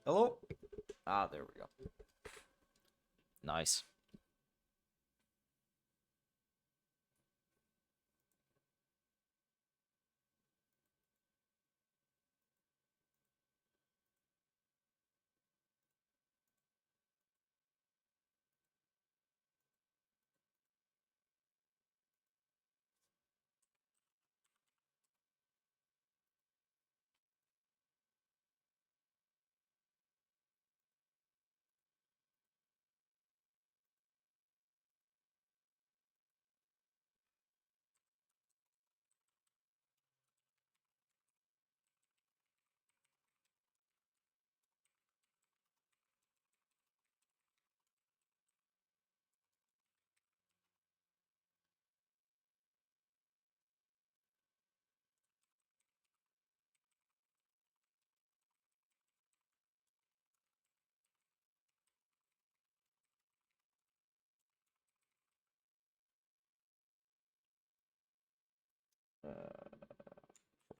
Hello? Ah, there we go. Nice.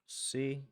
See?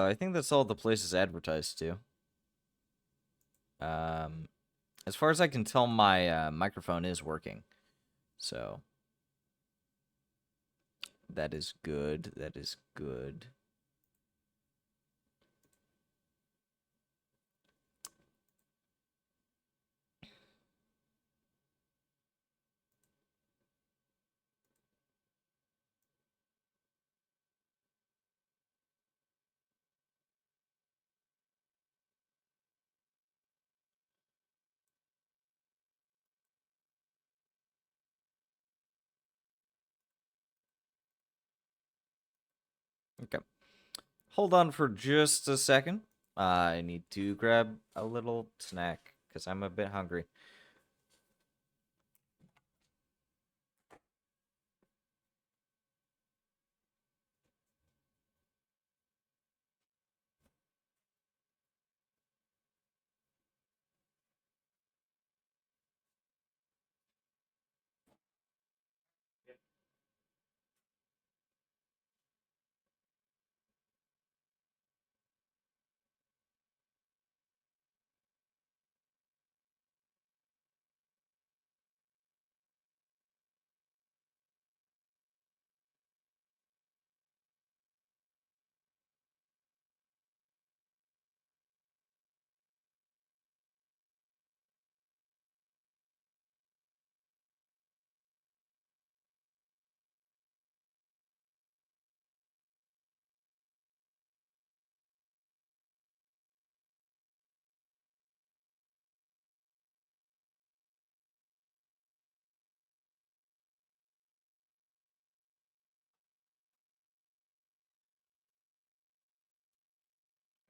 I think that's all the places advertised to. Um, as far as I can tell, my microphone is working. So, that is good. That is good. Okay. Hold on for just a second. I need to grab a little snack because I'm a bit hungry.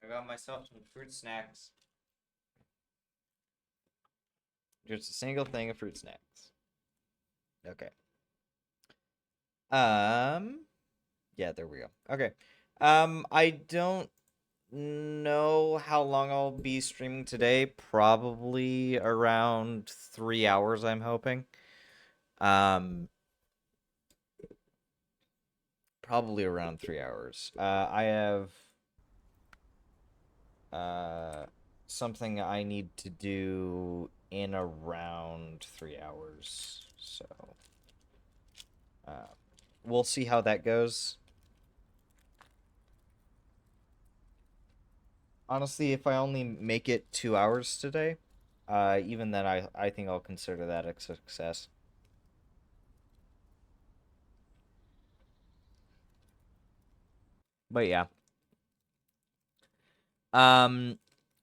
I got myself some fruit snacks. Just a single thing of fruit snacks. Okay. Yeah, there we go. Okay. I don't know how long I'll be streaming today. Probably around 3 hours, I'm hoping. Um, probably around 3 hours. I have uh something I need to do in around 3 hours. So, uh, we'll see how that goes. Honestly, if I only make it 2 hours today, Even then, I think I'll consider that a success. But yeah. Um,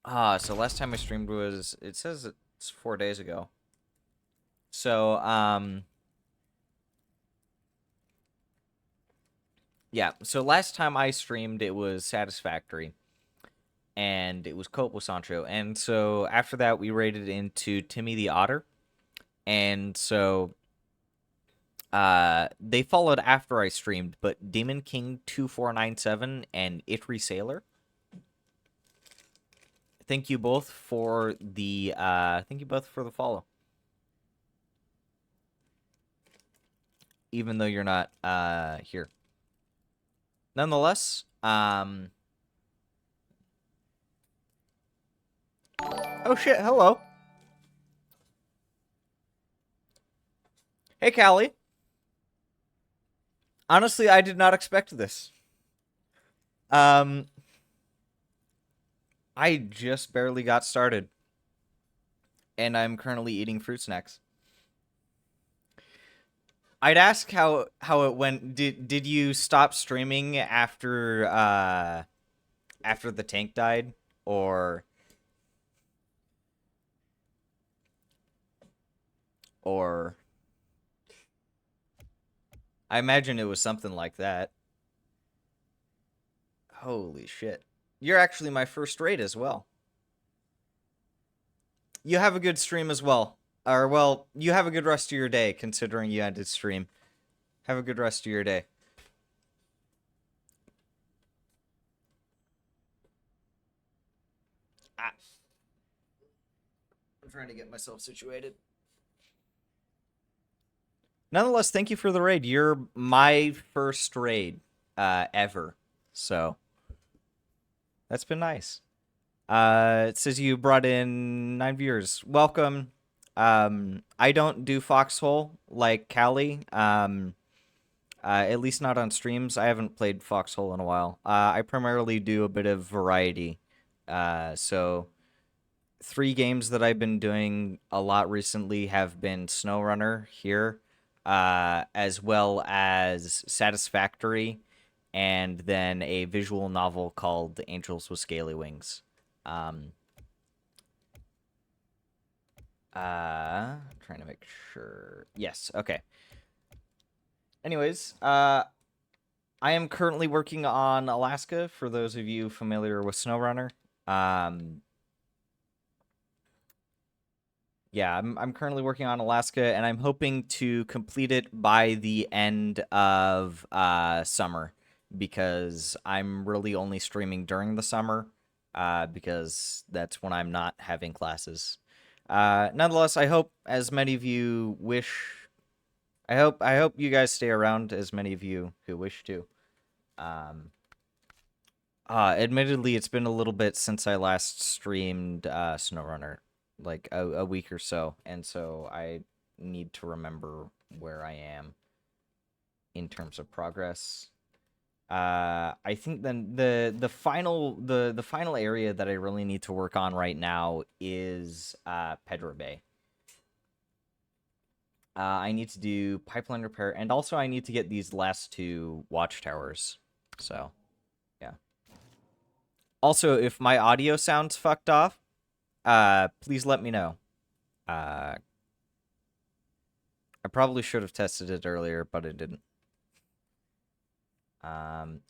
so last time I streamed was, it says it's 4 days ago. So, yeah. So last time I streamed, it was Satisfactory, and it was Cope with Sancho. And so after that, we raided into Timmy the Otter, and so they followed after I streamed. But Demon King 2497 and Itri Sailor, thank you both for the follow. Even though you're not here. Nonetheless, oh shit, hello. Hey, Callie. Honestly, I did not expect this. Um, I just barely got started, and I'm currently eating fruit snacks. I'd ask how it went. Did you stop streaming after the tank died, or or I imagine it was something like that. Holy shit. You're actually my first raid as well. You have a good stream as well. Or, well, you have a good rest of your day, considering you ended stream. Have a good rest of your day. Ah. I'm trying to get myself situated. Nonetheless, thank you for the raid. You're my first raid ever. So, that's been nice. It says you brought in 9 viewers. Welcome. I don't do Foxhole like Callie. At least not on streams. I haven't played Foxhole in a while. I primarily do a bit of variety. So 3 games that I've been doing a lot recently have been Snowrunner here, as well as Satisfactory, and then a visual novel called Angels with Scaly Wings. Trying to make sure. Yes, okay. Anyways, I am currently working on Alaska, for those of you familiar with Snowrunner. Yeah, I'm currently working on Alaska, and I'm hoping to complete it by the end of summer, because I'm really only streaming during the summer, because that's when I'm not having classes. Nonetheless, I hope as many of you wish. I hope you guys stay around, as many of you who wish to. Admittedly, it's been a little bit since I last streamed Snowrunner, like a week or so, and so I need to remember where I am in terms of progress. I think then the final area that I really need to work on right now is Pedro Bay. I need to do pipeline repair, and also I need to get these last 2 watchtowers. So, yeah. Also, if my audio sounds fucked off, please let me know. I probably should have tested it earlier, but it didn't.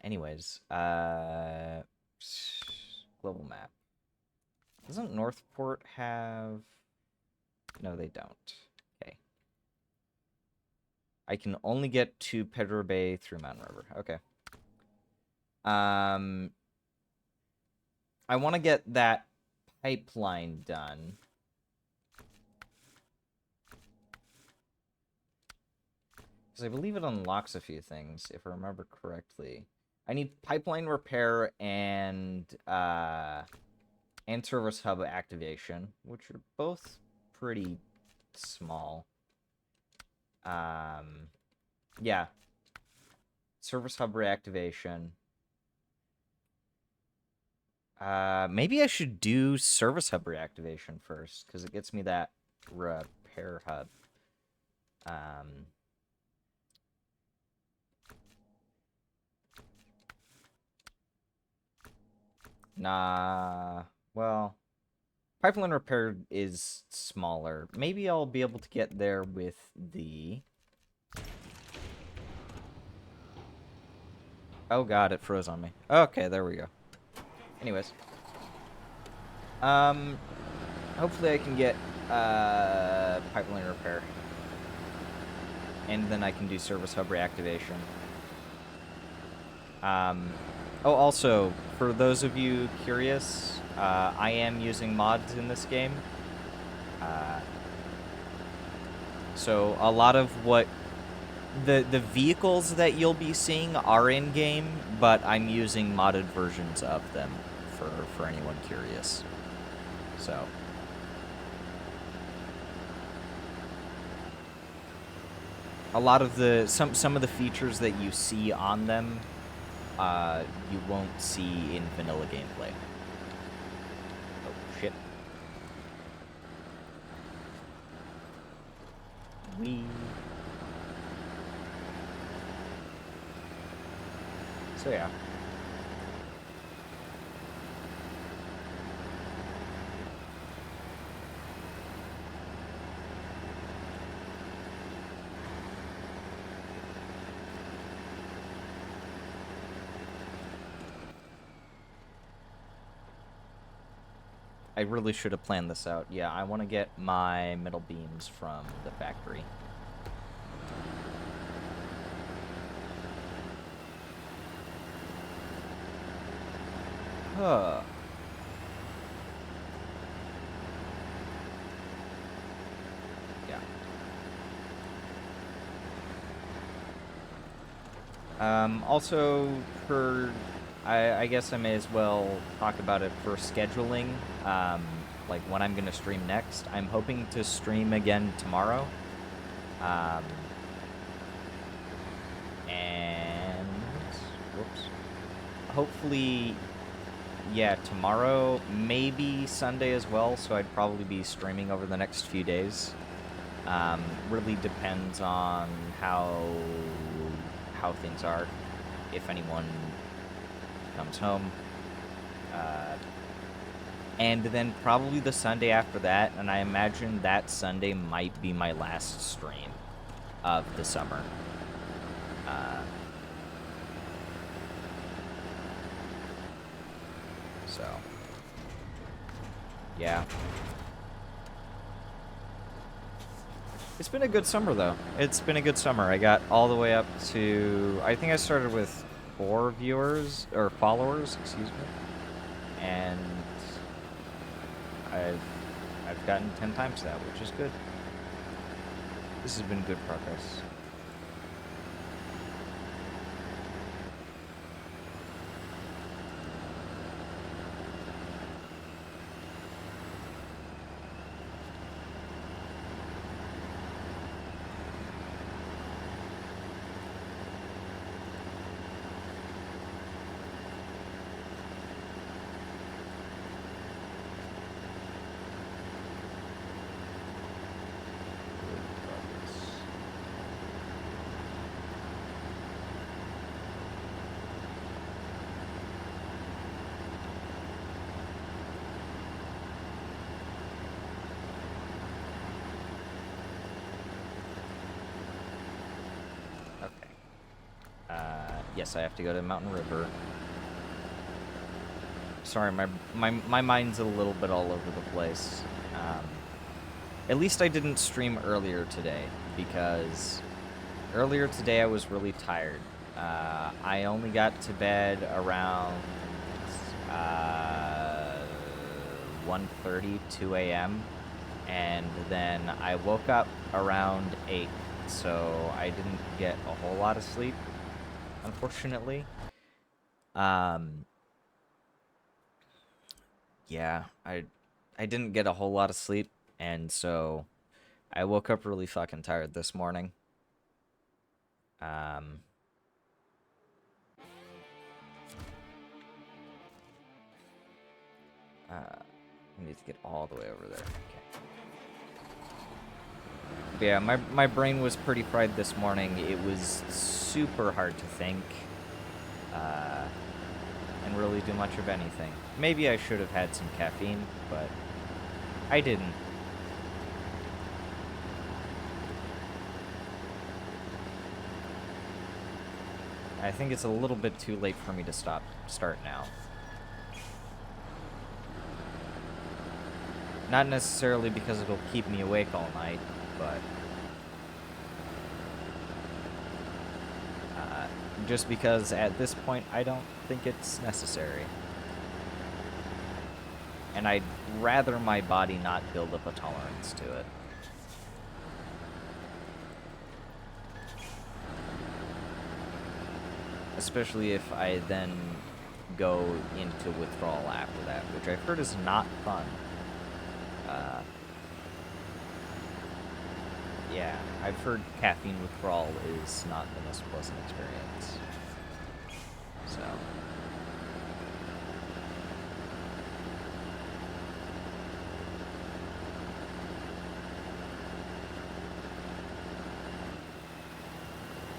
Anyways, global map. Doesn't Northport have... No, they don't. Okay. I can only get to Pedro Bay through Mountain River. Okay. I want to get that pipeline done. Because I believe it unlocks a few things, if I remember correctly. I need pipeline repair and service hub activation, which are both pretty small. Yeah. Service hub reactivation. Maybe I should do service hub reactivation first, because it gets me that repair hub. Nah, well, pipeline repair is smaller. Maybe I'll be able to get there with the... Oh god, it froze on me. Okay, there we go. Anyways. Hopefully I can get, pipeline repair. And then I can do service hub reactivation. Oh, also, for those of you curious, I am using mods in this game. So a lot of what the vehicles that you'll be seeing are in game, but I'm using modded versions of them for anyone curious. So a lot of the some of the features that you see on them, you won't see in vanilla gameplay. Oh shit. So yeah. I really should have planned this out. Yeah, I want to get my metal beams from the factory. Huh. Yeah. Also, I guess I may as well talk about it for scheduling, like when I'm going to stream next. I'm hoping to stream again tomorrow. And, whoops. Hopefully, yeah, tomorrow, maybe Sunday as well, so I'd probably be streaming over the next few days. Really depends on how things are, if anyone comes home. And then probably the Sunday after that, and I imagine that Sunday might be my last stream of the summer. So, yeah. It's been a good summer, though. It's been a good summer. I got all the way up to... I think I started with 4 viewers, or followers, excuse me. And I've gotten 10 times that, which is good. This has been good progress. Yes, I have to go to Mountain River. Sorry, my mind's a little bit all over the place. At least I didn't stream earlier today, because earlier today I was really tired. I only got to bed around 1:30, 2 a.m., and then I woke up around 8, so I didn't get a whole lot of sleep, unfortunately. Yeah, I didn't get a whole lot of sleep, and so I woke up really fucking tired this morning. I need to get all the way over there. Okay. But yeah, my brain was pretty fried this morning. It was super hard to think and really do much of anything. Maybe I should have had some caffeine, but I didn't. I think it's a little bit too late for me to start now. Not necessarily because it'll keep me awake all night, but just because at this point I don't think it's necessary. And I'd rather my body not build up a tolerance to it. Especially if I then go into withdrawal after that, which I've heard is not fun. Yeah, I've heard caffeine withdrawal is not the most pleasant experience. So.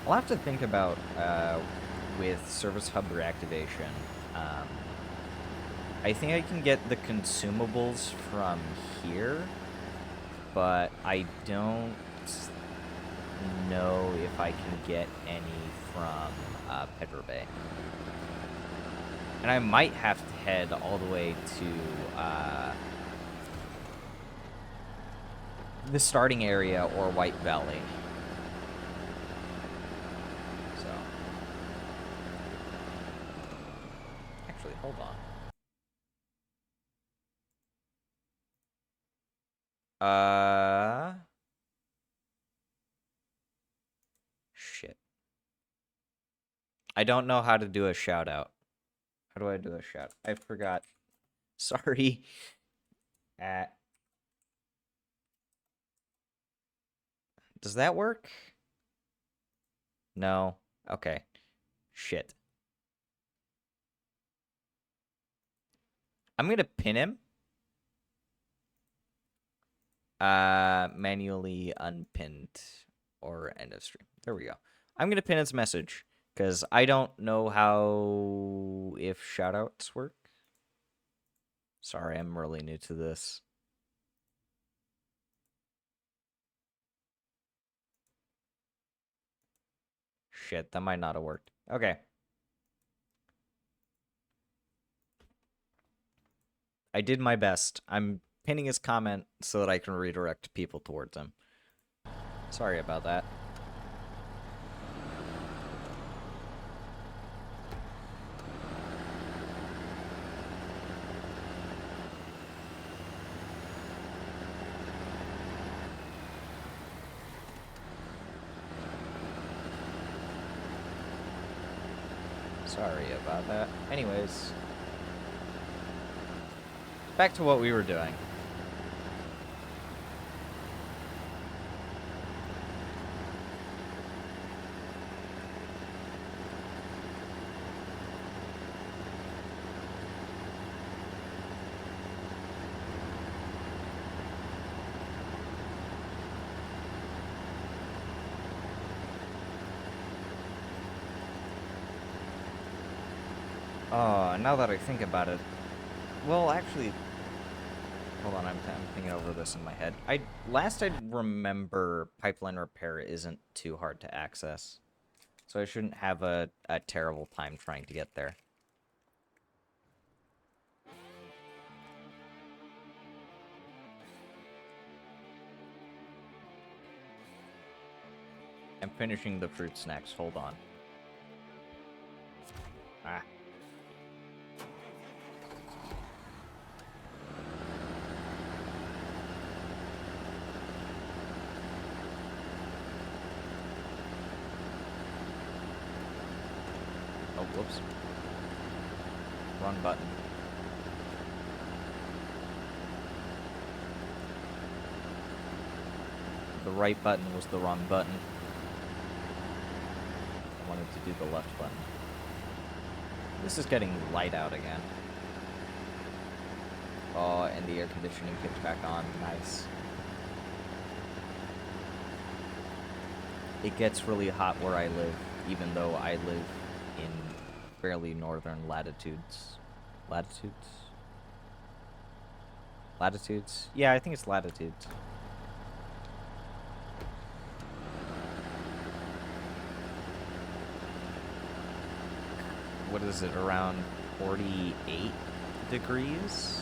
I'll have to think about, with Service Hub reactivation, I think I can get the consumables from here, but I don't know if I can get any from Pedro Bay. And I might have to head all the way to the starting area or White Valley. So, actually, hold on. Shit. I don't know how to do a shout out. How do I do a shout? I forgot. Sorry. Does that work? No. Okay. Shit. I'm gonna pin him. Manually unpinned or end of stream. There we go. I'm gonna pin his message because I don't know how if shoutouts work. Sorry, I'm really new to this. Shit, that might not have worked. Okay. I did my best. I'm pinning his comment so that I can redirect people towards him. Sorry about that. Sorry about that. Anyways, back to what we were doing. Oh, now that I think about it, well, actually, hold on, I'm thinking over this in my head. Last I remember, pipeline repair isn't too hard to access, so I shouldn't have a terrible time trying to get there. I'm finishing the fruit snacks, hold on. Ah. Oh, whoops. Wrong button. The right button was the wrong button. I wanted to do the left button. This is getting light out again. Oh, and the air conditioning kicked back on. Nice. It gets really hot where I live, even though I live in fairly northern latitudes. Latitudes? Latitudes? Yeah, I think it's latitudes. What is it, around 48 degrees?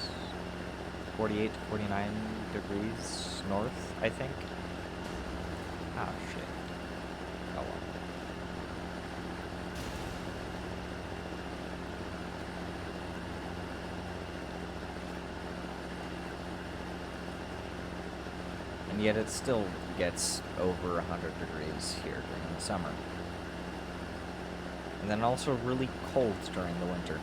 48 to 49 degrees north, I think. Oh, shit. Oh, well. And yet it still gets over 100 degrees here during the summer. And then also really cold during the winter.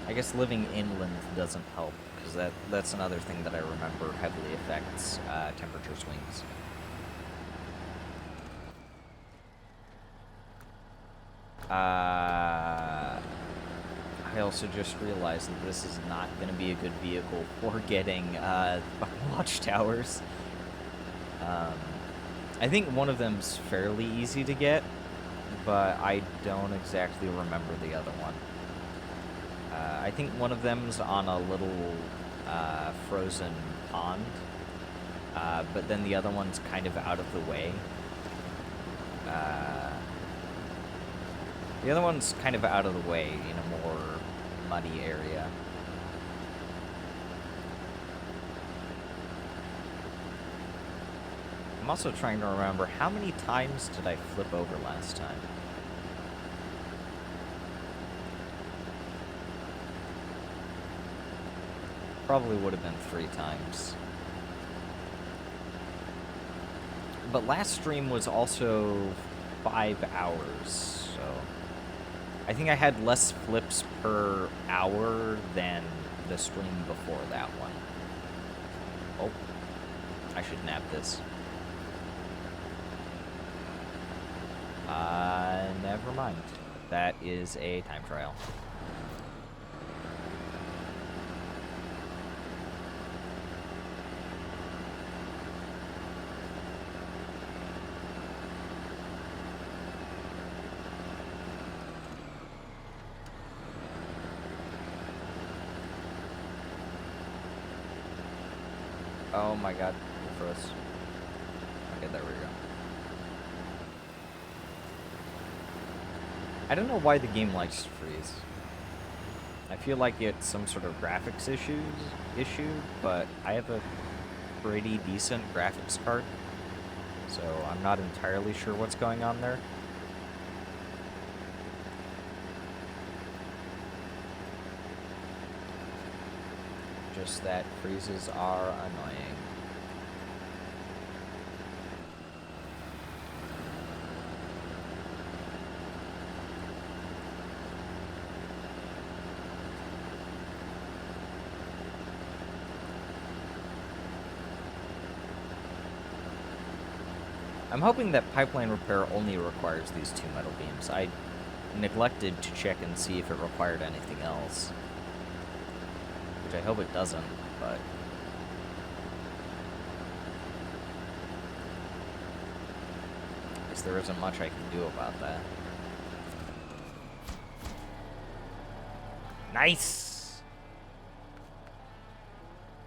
I guess living inland doesn't help, because that's another thing that I remember heavily affects temperature swings. I also just realized that this is not going to be a good vehicle for getting fucking watchtowers. I think one of them's fairly easy to get, but I don't exactly remember the other one. I think one of them's on a little frozen pond, but then the other one's kind of out of the way. The other one's kind of out of the way in a more muddy area. I'm also trying to remember, how many times did I flip over last time? Probably would have been 3 times. But last stream was also 5 hours, so I think I had less flips per hour than the stream before that one. Oh, I should nab this. Never mind. That is a time trial. Oh my god, it froze. Okay, there we go. I don't know why the game likes to freeze. I feel like it's some sort of graphics issue, but I have a pretty decent graphics card, so I'm not entirely sure what's going on there. Just that freezes are annoying. I'm hoping that pipeline repair only requires these 2 metal beams. I neglected to check and see if it required anything else, which I hope it doesn't, but I guess there isn't much I can do about that. Nice!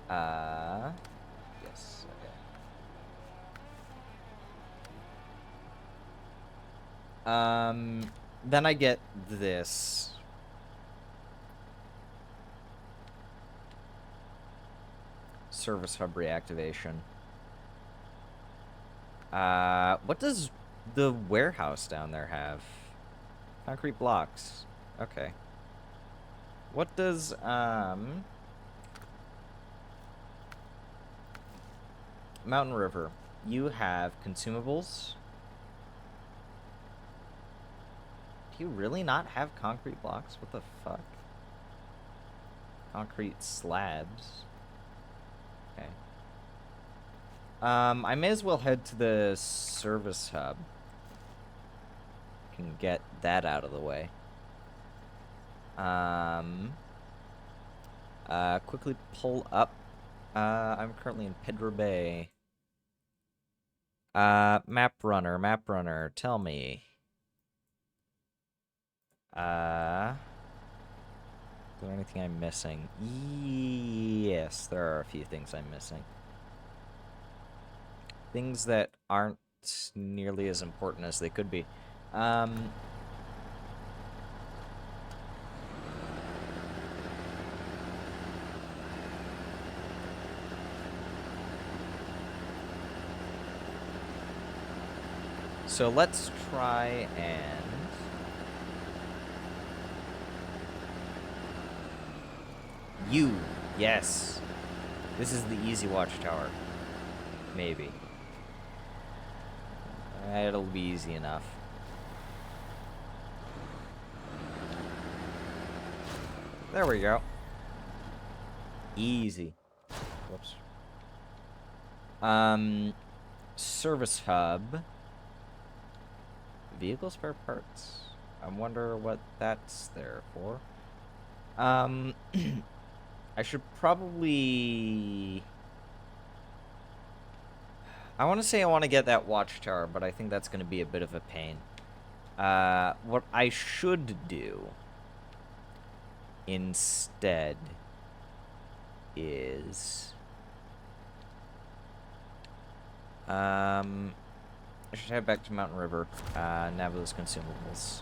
Yes, okay. Then I get this. Service hub reactivation. What does the warehouse down there have? Concrete blocks. Okay. What does, Mountain River, you have consumables? Do you really not have concrete blocks? What the fuck? Concrete slabs. Okay. I may as well head to the service hub. Can get that out of the way. Quickly pull up. I'm currently in Pedro Bay. Map runner, tell me. Is there anything I'm missing? Yes, there are a few things I'm missing. Things that aren't nearly as important as they could be. So let's try and... Yes. This is the easy watchtower. Maybe. It'll be easy enough. There we go. Easy. Whoops. Service hub. Vehicle spare parts. I wonder what that's there for. I should probably... I want to say I want to get that watchtower, but I think that's going to be a bit of a pain. What I should do instead is... I should head back to Mountain River, nab those consumables.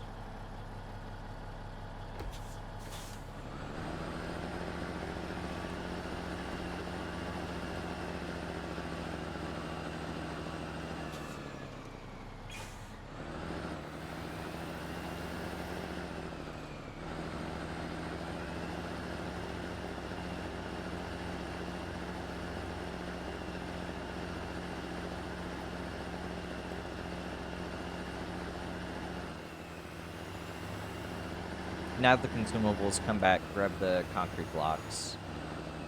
Now the consumables, come back, grab the concrete blocks.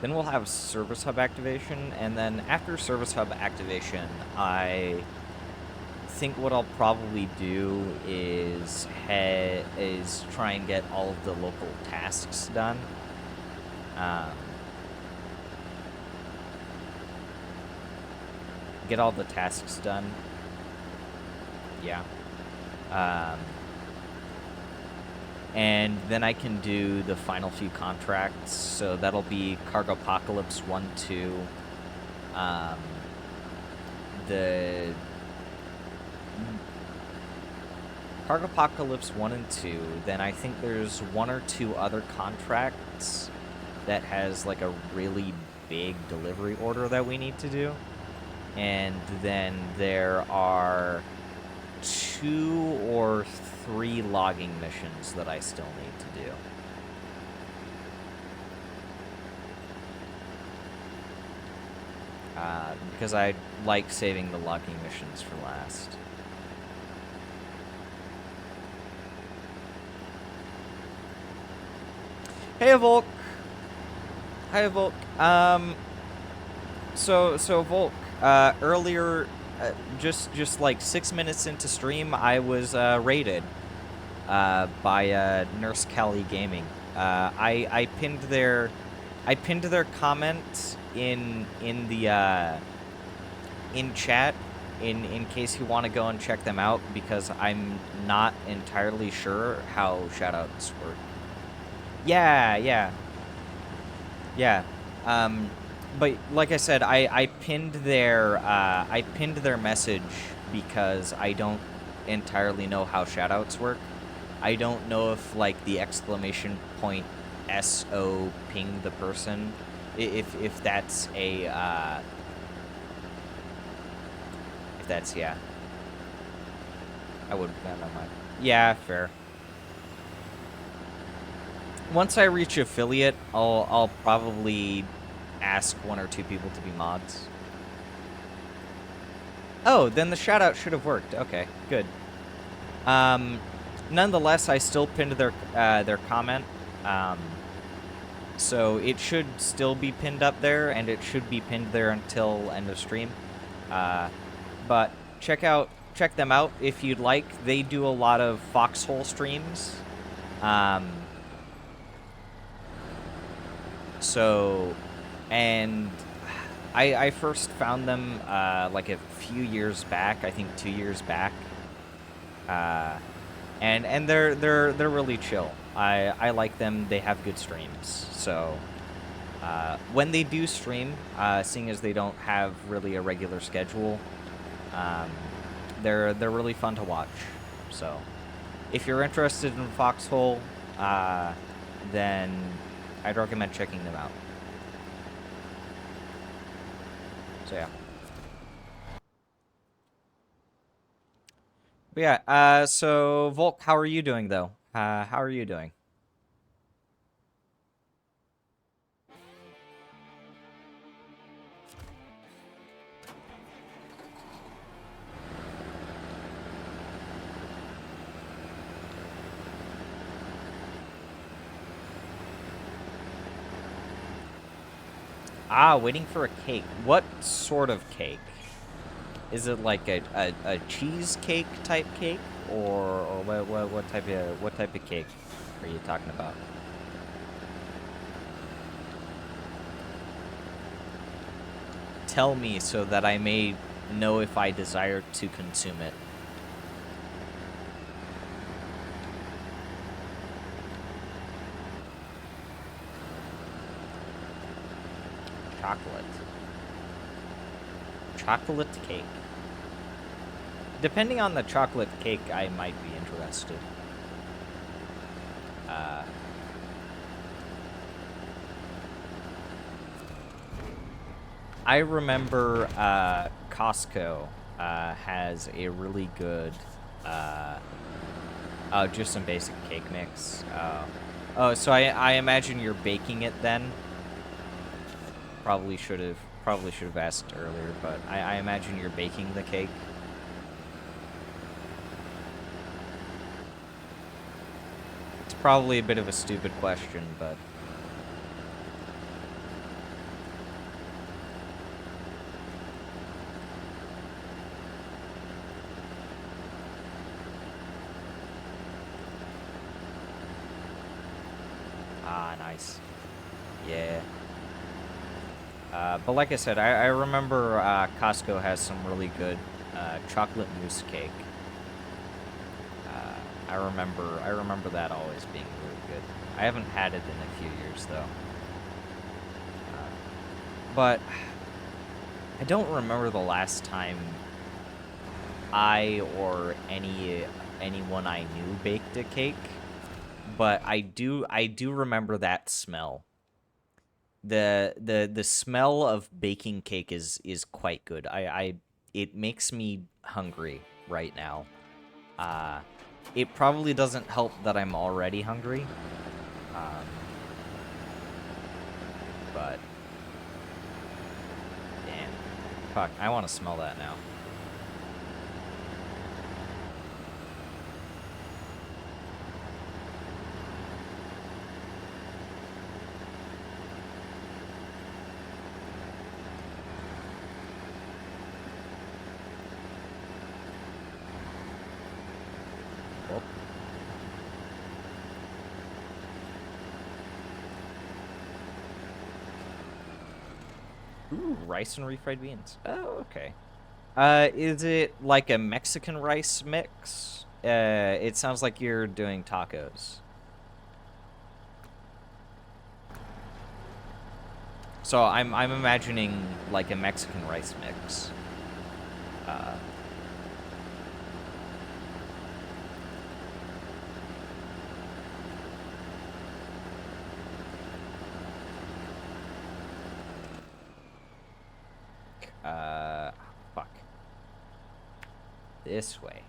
Then we'll have service hub activation, and then after service hub activation, I think what I'll probably do is try and get all of the local tasks done. Get all the tasks done. Yeah. And then I can do the final few contracts. So that'll be Cargo Apocalypse 1, 2. The Cargo Apocalypse 1 and 2. Then I think there's 1 or 2 other contracts that has like a really big delivery order that we need to do. And then there are 2 or 3 logging missions that I still need to do. Because I like saving the logging missions for last. Hey, Volk. Hi, Volk. So Volk, earlier, just like 6 minutes into stream, I was raided by Nurse Kelly Gaming. I pinned their comment in chat in case you want to go and check them out, because I'm not entirely sure how shoutouts work. Yeah. But like I said, I pinned their message because I don't entirely know how shoutouts work. I don't know if like the exclamation point SO ping the person, if that's a yeah. I would yeah, fair. Once I reach affiliate, I'll probably ask 1 or 2 people to be mods. Oh, then the shoutout should have worked. Okay, good. Nonetheless, I still pinned their comment. So it should still be pinned up there, and it should be pinned there until end of stream. But check them out if you'd like. They do a lot of foxhole streams. So, and I first found them like a few years back, I think 2 years back. Uh, and they're really chill. I like them. They have good streams. So when they do stream, seeing as they don't have really a regular schedule, um, they're really fun to watch. So if you're interested in Foxhole, then I'd recommend checking them out. So yeah. But yeah, so Volk, how are you doing though? How are you doing? Ah, waiting for a cake. What sort of cake? Is it like a cheesecake type cake, or what type of cake are you talking about? Tell me so that I may know if I desire to consume it. Chocolate. Chocolate cake. Depending on the chocolate cake, I might be interested. Uh, I remember Costco has a really good, just some basic cake mix. Oh, so I imagine you're baking it then. Probably should have asked earlier, but I imagine you're baking the cake. It's probably a bit of a stupid question, but nice. Yeah. But like I said, I remember Costco has some really good chocolate mousse cake. I remember that always being really good. I haven't had it in a few years though. But I don't remember the last time I or anyone I knew baked a cake, but I do remember that smell. The smell of baking cake is quite good. It makes me hungry right now. Uh, it probably doesn't help that I'm already hungry. Um, but damn, fuck, I want to smell that now. Well, ooh, rice and refried beans. Oh, okay. Is it like a Mexican rice mix? It sounds like you're doing tacos. So I'm imagining like a Mexican rice mix. Uh, uh, fuck. This way.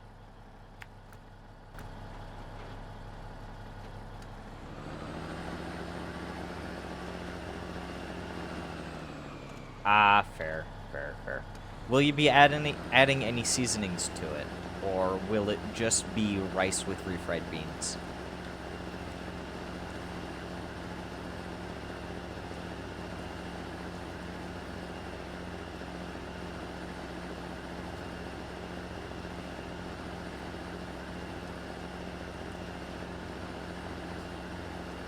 Ah, fair, fair, fair. Will you be adding any seasonings to it, or will it just be rice with refried beans?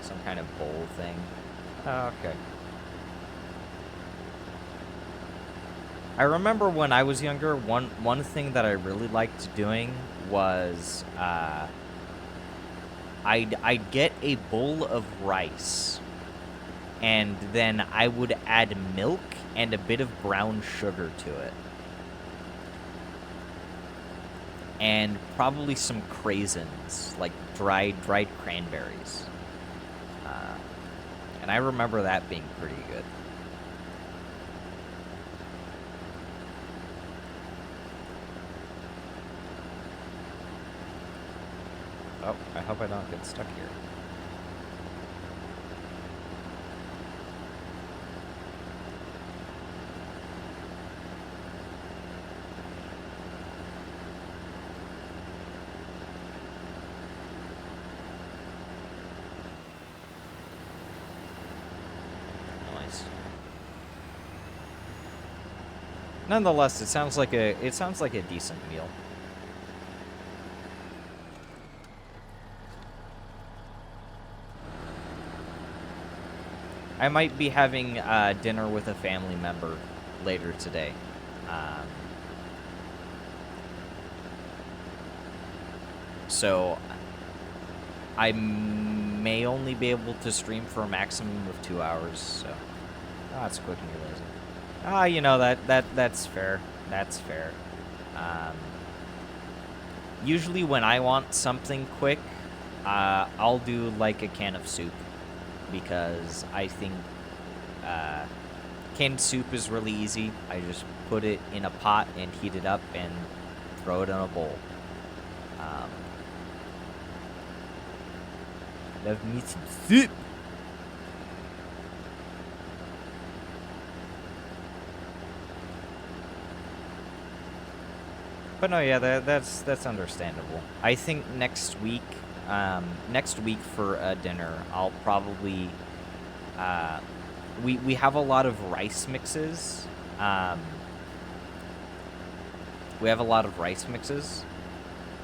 Some kind of bowl thing. Oh, okay. I remember when I was younger, one thing that I really liked doing was I'd get a bowl of rice, and then I would add milk and a bit of brown sugar to it, and probably some craisins, like dried cranberries. And I remember that being pretty good. Oh, I hope I don't get stuck here. Nice. Nonetheless, it sounds like a decent meal. I might be having dinner with a family member later today. So I may only be able to stream for a maximum of 2 hours. So that's quick and lazy. You know that's fair. That's fair. Usually when I want something quick, I'll do like a can of soup, because I think canned soup is really easy. I just put it in a pot and heat it up and throw it in a bowl. Love me some soup. But no, yeah, that's understandable. I think next week for dinner, I'll probably we have a lot of rice mixes. We have a lot of rice mixes,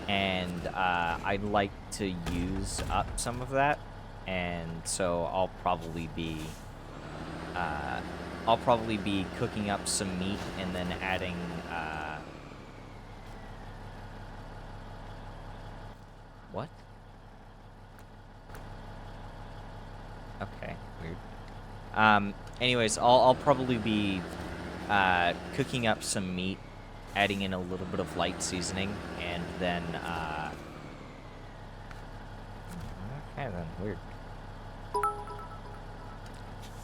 and I'd like to use up some of that, and so I'll probably be cooking up some meat and then adding what? Okay, weird. Anyways, I'll probably be cooking up some meat, adding in a little bit of light seasoning, and then okay, then weird.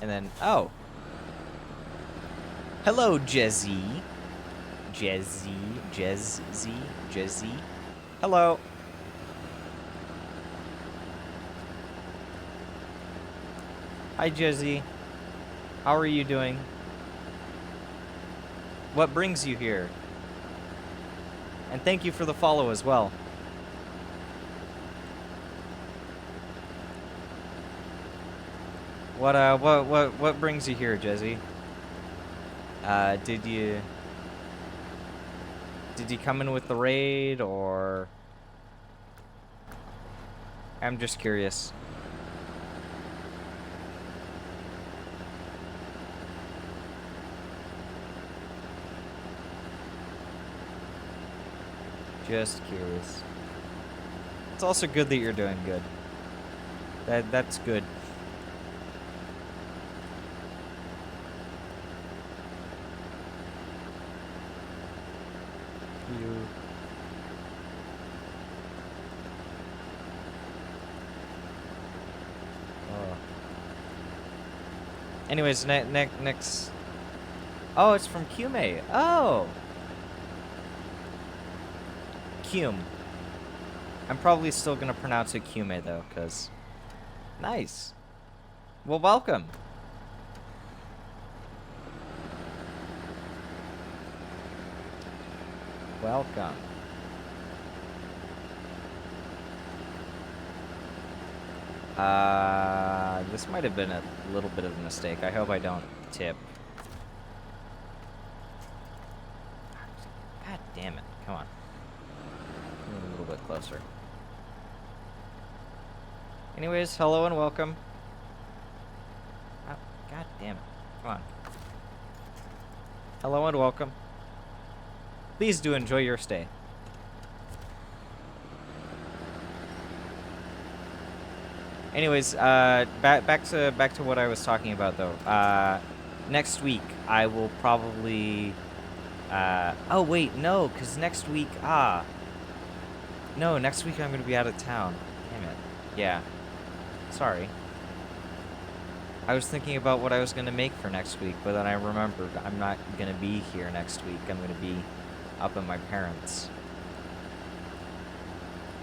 And then hello, Jezzy. Hello. Hi, Jezzy. How are you doing? What brings you here? And thank you for the follow as well. What brings you here, Jezzy? Did you come in with the raid, or? I'm just curious. Just curious. It's also good that you're doing good. That's good. Anyways, next. Oh, it's from Kume. Oh. Cume. I'm probably still gonna pronounce it Kume though, cause nice. Well, welcome. Welcome. This might have been a little bit of a mistake. I hope I don't tip. God damn it. Come on. Move a little bit closer. Anyways, hello and welcome. Oh, God damn it. Come on. Hello and welcome. Please do enjoy your stay. Anyways, back to what I was talking about though. Next week I will probably. Oh wait, no, because next week. No, next week I'm gonna be out of town. Damn it. Yeah. Sorry. I was thinking about what I was gonna make for next week, but then I remembered I'm not gonna be here next week. I'm gonna be up at my parents'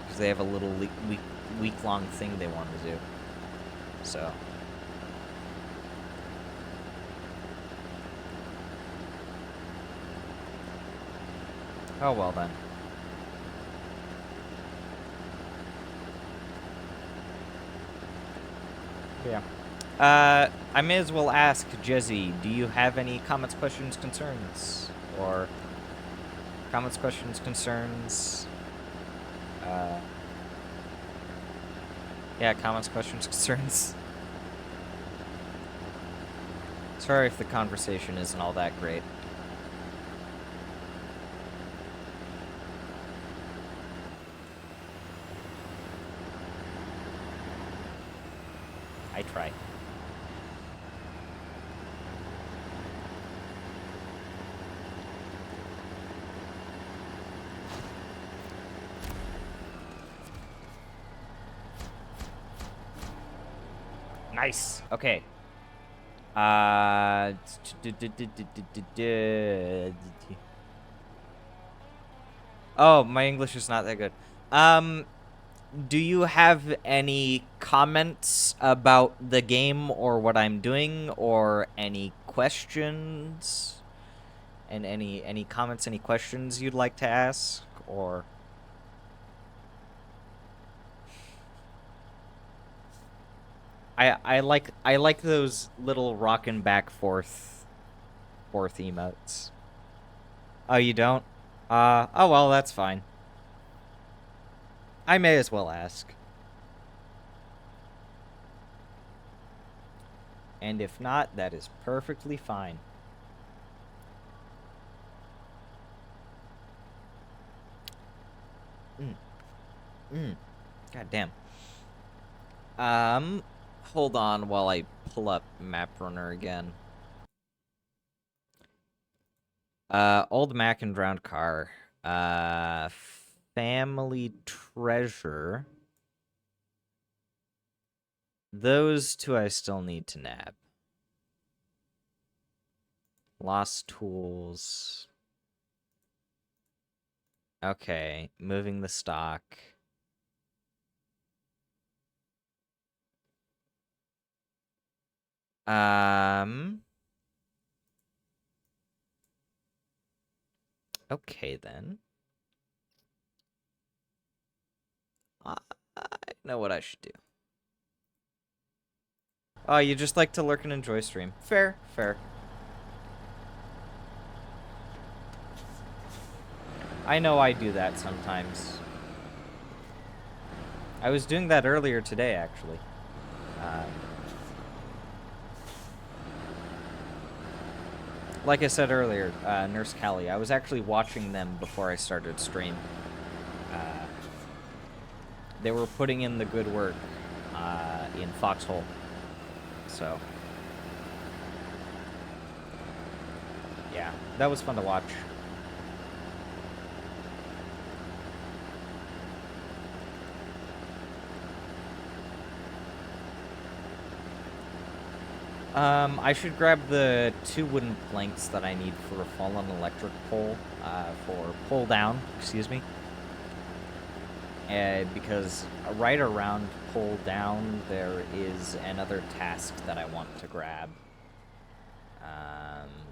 because they have a little week-long thing they want to do. So. Oh well then. Yeah. I may as well ask Jezzy, do you have any comments, questions, concerns? Or comments, questions, concerns? Yeah, comments, questions, concerns. Sorry if the conversation isn't all that great. I try. Nice. Okay. Oh, my English is not that good. Do you have any comments about the game or what I'm doing, or any questions? And any comments, any questions you'd like to ask, or? I like those little rockin' back forth emotes. Oh, you don't? Oh well, that's fine. I may as well ask. And if not, that is perfectly fine. God damn. Hold on while I pull up Map Runner again. Old Mac and Drowned Car. Family Treasure. Those two I still need to nab. Lost Tools. Okay, moving the stock. Okay then. I know what I should do. Oh, you just like to lurk and enjoy stream. Fair, fair. I know I do that sometimes. I was doing that earlier today, actually. Like I said earlier, Nurse Callie, I was actually watching them before I started stream. They were putting in the good work in Foxhole. So, yeah, that was fun to watch. I should grab the 2 wooden planks that I need for a fallen electric pole, for pull down, excuse me. Because right around pull down, there is another task that I want to grab.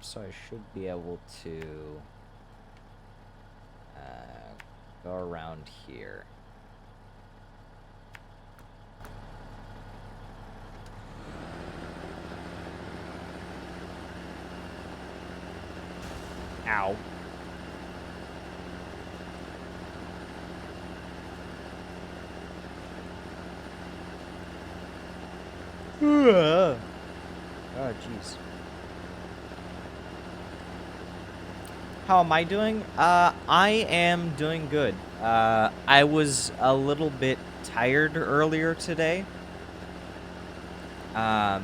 So I should be able to go around here. Ow. Oh, jeez. how am I doing? I am doing good. I was a little bit tired earlier today. But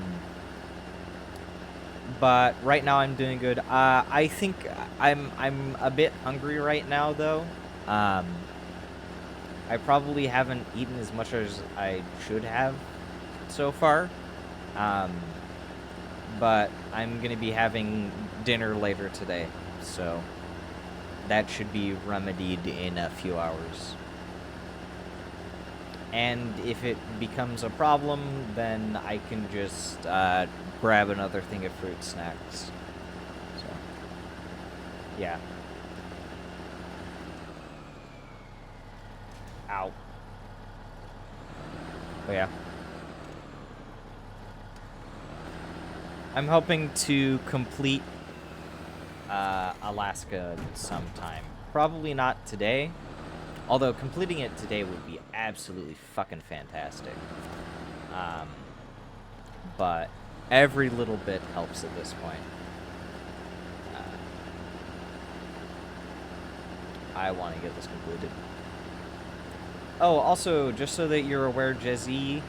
right now I'm doing good. I think I'm a bit hungry right now though. I probably haven't eaten as much as I should have so far. But I'm gonna be having dinner later today, so that should be remedied in a few hours. And if it becomes a problem, then I can just grab another thing of fruit snacks. So, yeah. Ow. But yeah. I'm hoping to complete Alaska sometime. Probably not today. Although completing it today would be absolutely fucking fantastic. But every little bit helps at this point. I want to get this completed. Oh, also, just so that you're aware, Jezzy,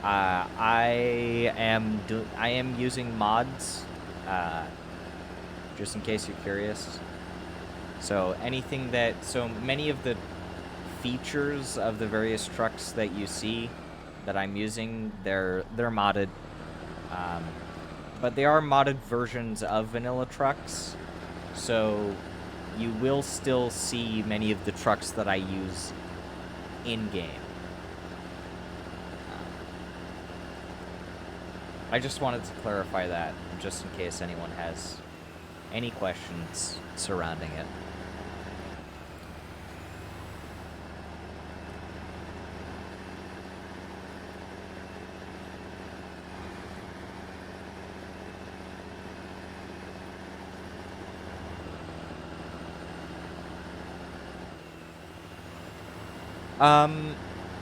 I am using mods, just in case you're curious. So so many of the features of the various trucks that you see that I'm using, they're modded. But they are modded versions of vanilla trucks, so you will still see many of the trucks that I use in-game. I just wanted to clarify that, just in case anyone has any questions surrounding it.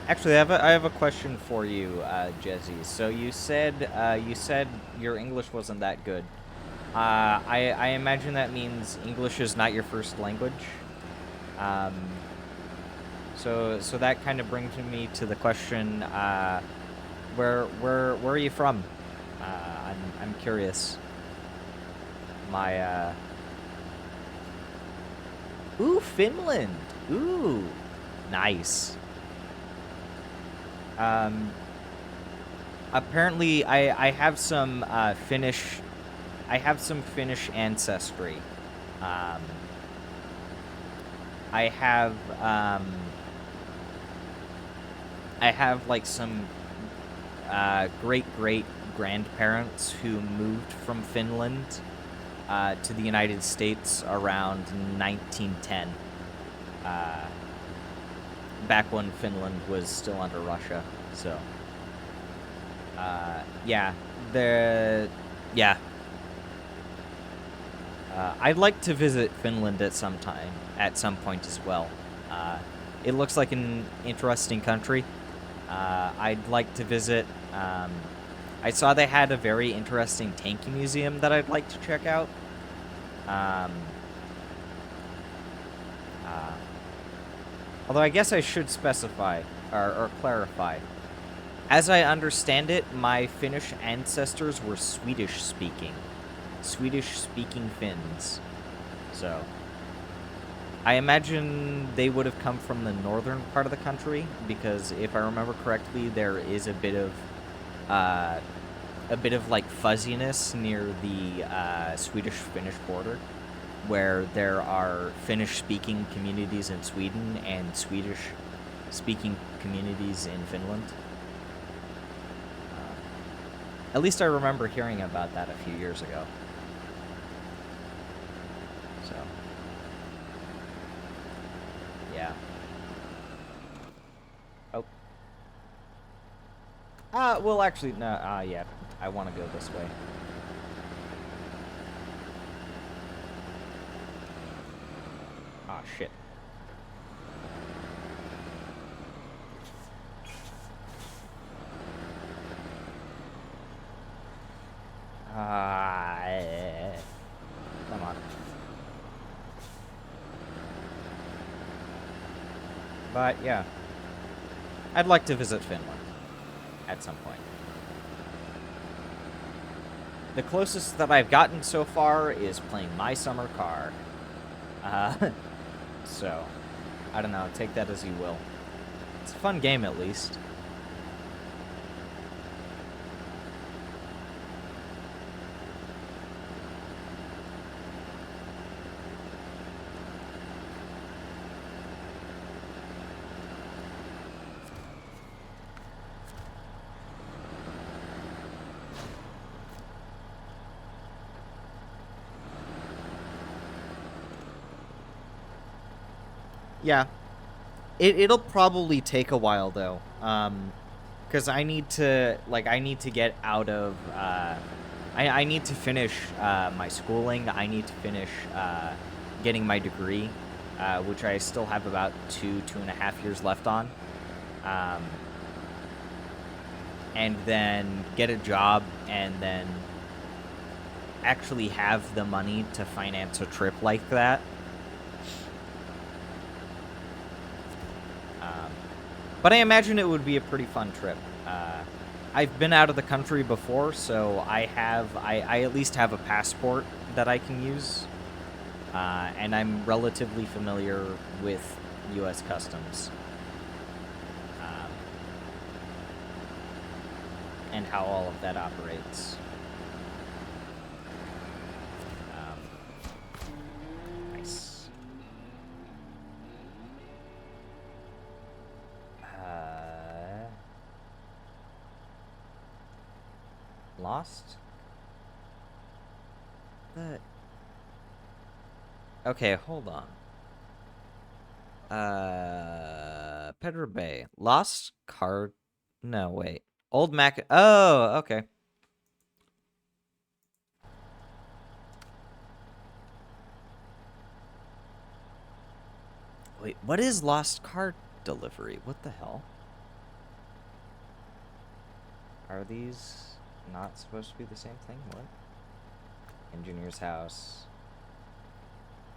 Actually, I have a question for you, Jezzy. So you said your English wasn't that good. I imagine that means English is not your first language. So that kind of brings me to the question, where are you from? I'm curious. Ooh, Finland. Ooh, nice. Apparently I have some Finnish ancestry. I have like some great grandparents who moved from Finland to the United States around 1910. Back when Finland was still under Russia, so yeah, I'd like to visit Finland at some point as well. It looks like an interesting country. I'd like to visit. I saw they had a very interesting tanky museum that I'd like to check out. Although I guess I should specify or clarify. As I understand it, my Finnish ancestors were Swedish-speaking Finns. So I imagine they would have come from the northern part of the country, because if I remember correctly, there is a bit of like fuzziness near the Swedish-Finnish border, where there are Finnish-speaking communities in Sweden and Swedish-speaking communities in Finland. At least I remember hearing about that a few years ago. So, yeah. Oh. Well, actually, no, yeah. I want to go this way. Ah, shit. But yeah, I'd like to visit Finland at some point. The closest that I've gotten so far is playing My Summer Car. So, I don't know, take that as you will. It's a fun game, at least. Yeah. It'll probably take a while, though. Because I need to get out of, I need to finish, my schooling. I need to finish, getting my degree, which I still have about 2.5 years left on. And then get a job, and then actually have the money to finance a trip like that. But I imagine it would be a pretty fun trip. I've been out of the country before, so I at least have a passport that I can use. And I'm relatively familiar with U.S. Customs. And how all of that operates. Nice. Lost? Okay, hold on. Pedro Bay. Lost card. No, wait. Old Mac. Oh, okay. Wait, what is lost card delivery? What the hell? Are these not supposed to be the same thing? What? Engineer's house.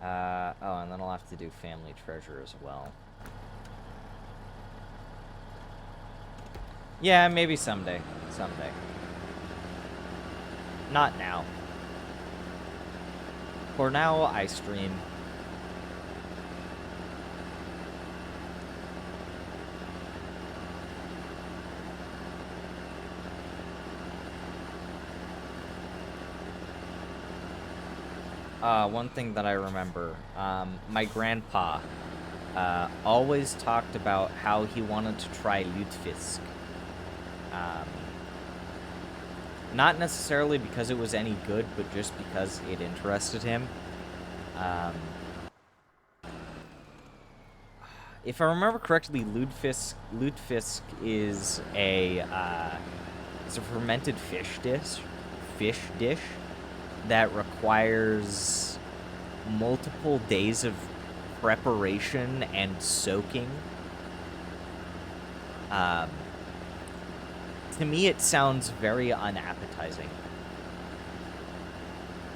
Oh, and then I'll have to do family treasure as well. Yeah, maybe someday. Someday. Not now. For now, I stream. One thing that I remember, my grandpa always talked about how he wanted to try lutefisk. Not necessarily because it was any good, but just because it interested him. If I remember correctly, lutefisk is a fermented fish dish that requires multiple days of preparation and soaking. To me, it sounds very unappetizing.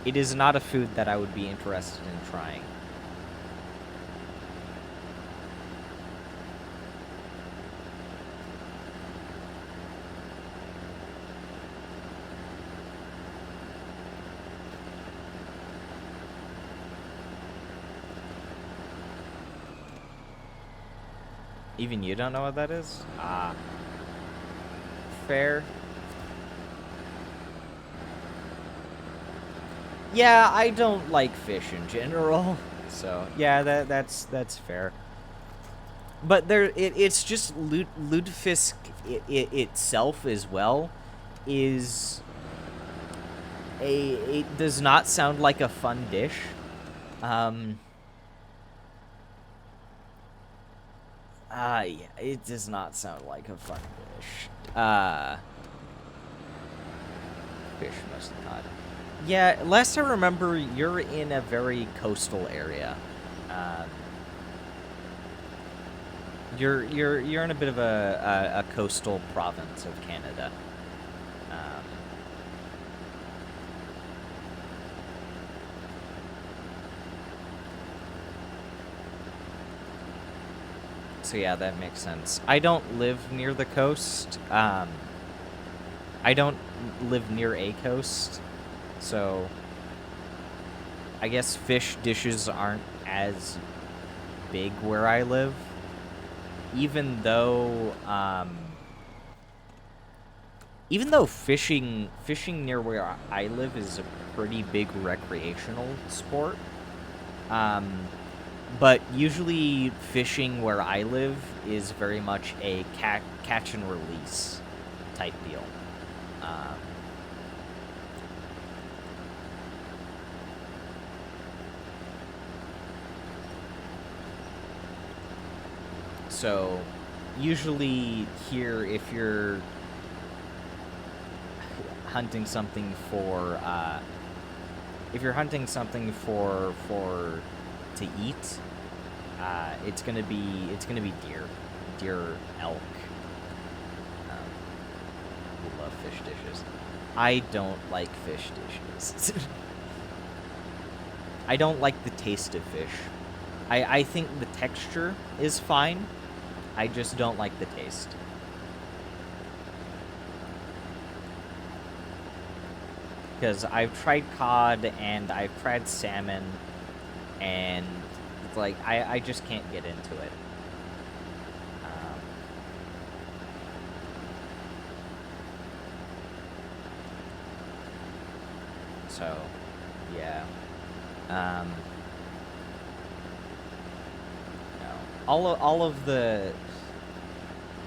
It is not a food that I would be interested in trying. Even you don't know what that is? Ah. Fair. Yeah, I don't like fish in general. So, yeah, that's fair. But it's just lutefisk itself as well is it does not sound like a fun dish. Yeah, it does not sound like a fun dish. Fish must not. Yeah, last I remember, you're in a very coastal area. You're in a bit of a coastal province of Canada. So yeah, that makes sense. I don't live near the coast. I don't live near a coast, so I guess fish dishes aren't as big where I live. Even though fishing near where I live is a pretty big recreational sport. But usually fishing where I live is very much a catch and release type deal. So usually here, if you're hunting something for to eat, it's gonna be deer, elk. We love fish dishes. I don't like fish dishes. I don't like the taste of fish. I think the texture is fine. I just don't like the taste. Because I've tried cod and I've tried salmon, and it's like I just can't get into it. So, yeah. No. All of the,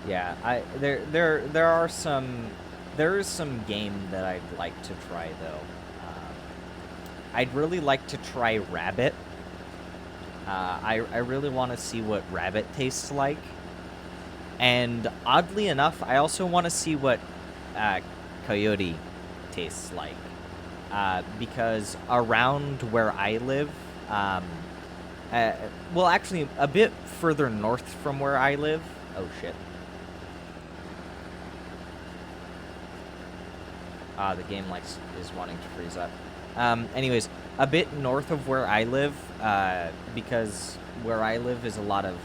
yeah. There is some game that I'd like to try though. I'd really like to try rabbit. I really want to see what rabbit tastes like. And oddly enough, I also want to see what coyote tastes like. Because around where I live, well, actually, a bit further north from where I live. Oh, shit. The game is wanting to freeze up. Anyways, a bit north of where I live, because where I live is a lot of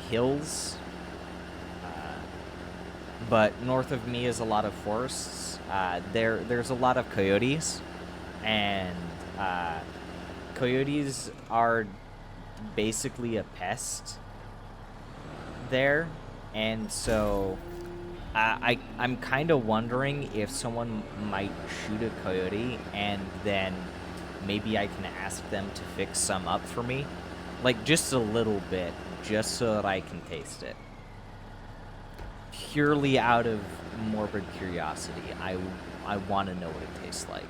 hills, but north of me is a lot of forests. There's a lot of coyotes, and coyotes are basically a pest there, and so I'm kind of wondering if someone might shoot a coyote, and then maybe I can ask them to fix some up for me, like just a little bit, just so that I can taste it. Purely out of morbid curiosity, I want to know what it tastes like.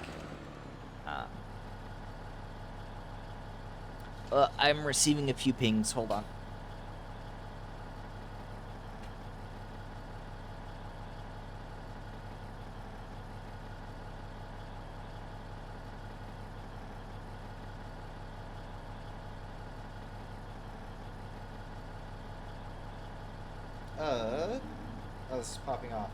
I'm receiving a few pings. Hold on. Oh, this is popping off.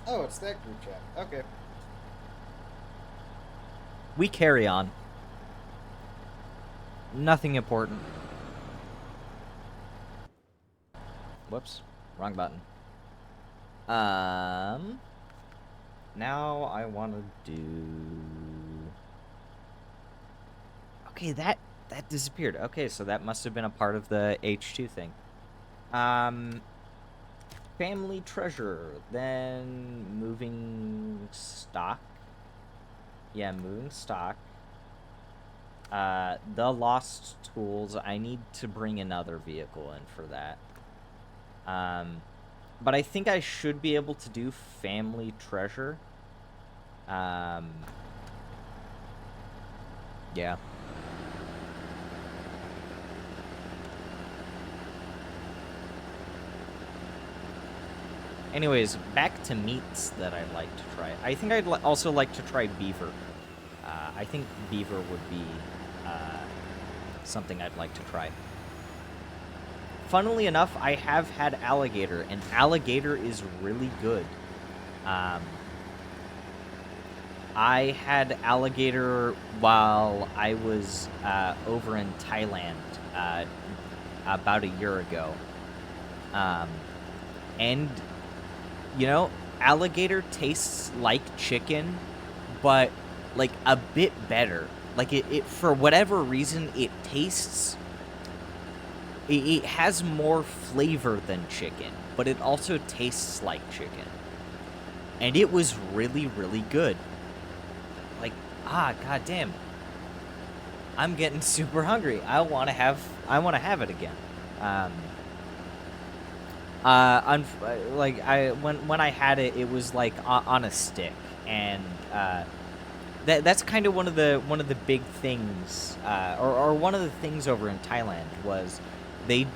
Oh, it's that group chat. Okay. We carry on. Nothing important. Whoops. Wrong button. Now I want to do... Okay, that disappeared. Okay, so that must have been a part of the H2 thing. Family treasure, then moving stock. Yeah, moving stock. The lost tools. I need to bring another vehicle in for that. But I think I should be able to do family treasure. Yeah. Anyways, back to meats that I'd like to try. I think I'd also like to try beaver. I think beaver would be something I'd like to try. Funnily enough, I have had alligator, and alligator is really good. I had alligator while I was over in Thailand about a year ago. And, you know, alligator tastes like chicken, but, like, a bit better. Like, it for whatever reason, it tastes... It has more flavor than chicken, but it also tastes like chicken. And it was really, really good. Like, goddamn. I'm getting super hungry. I want to have it again. When I had it, it was like on a stick, and that's kind of one of the big things, or one of the things over in Thailand was they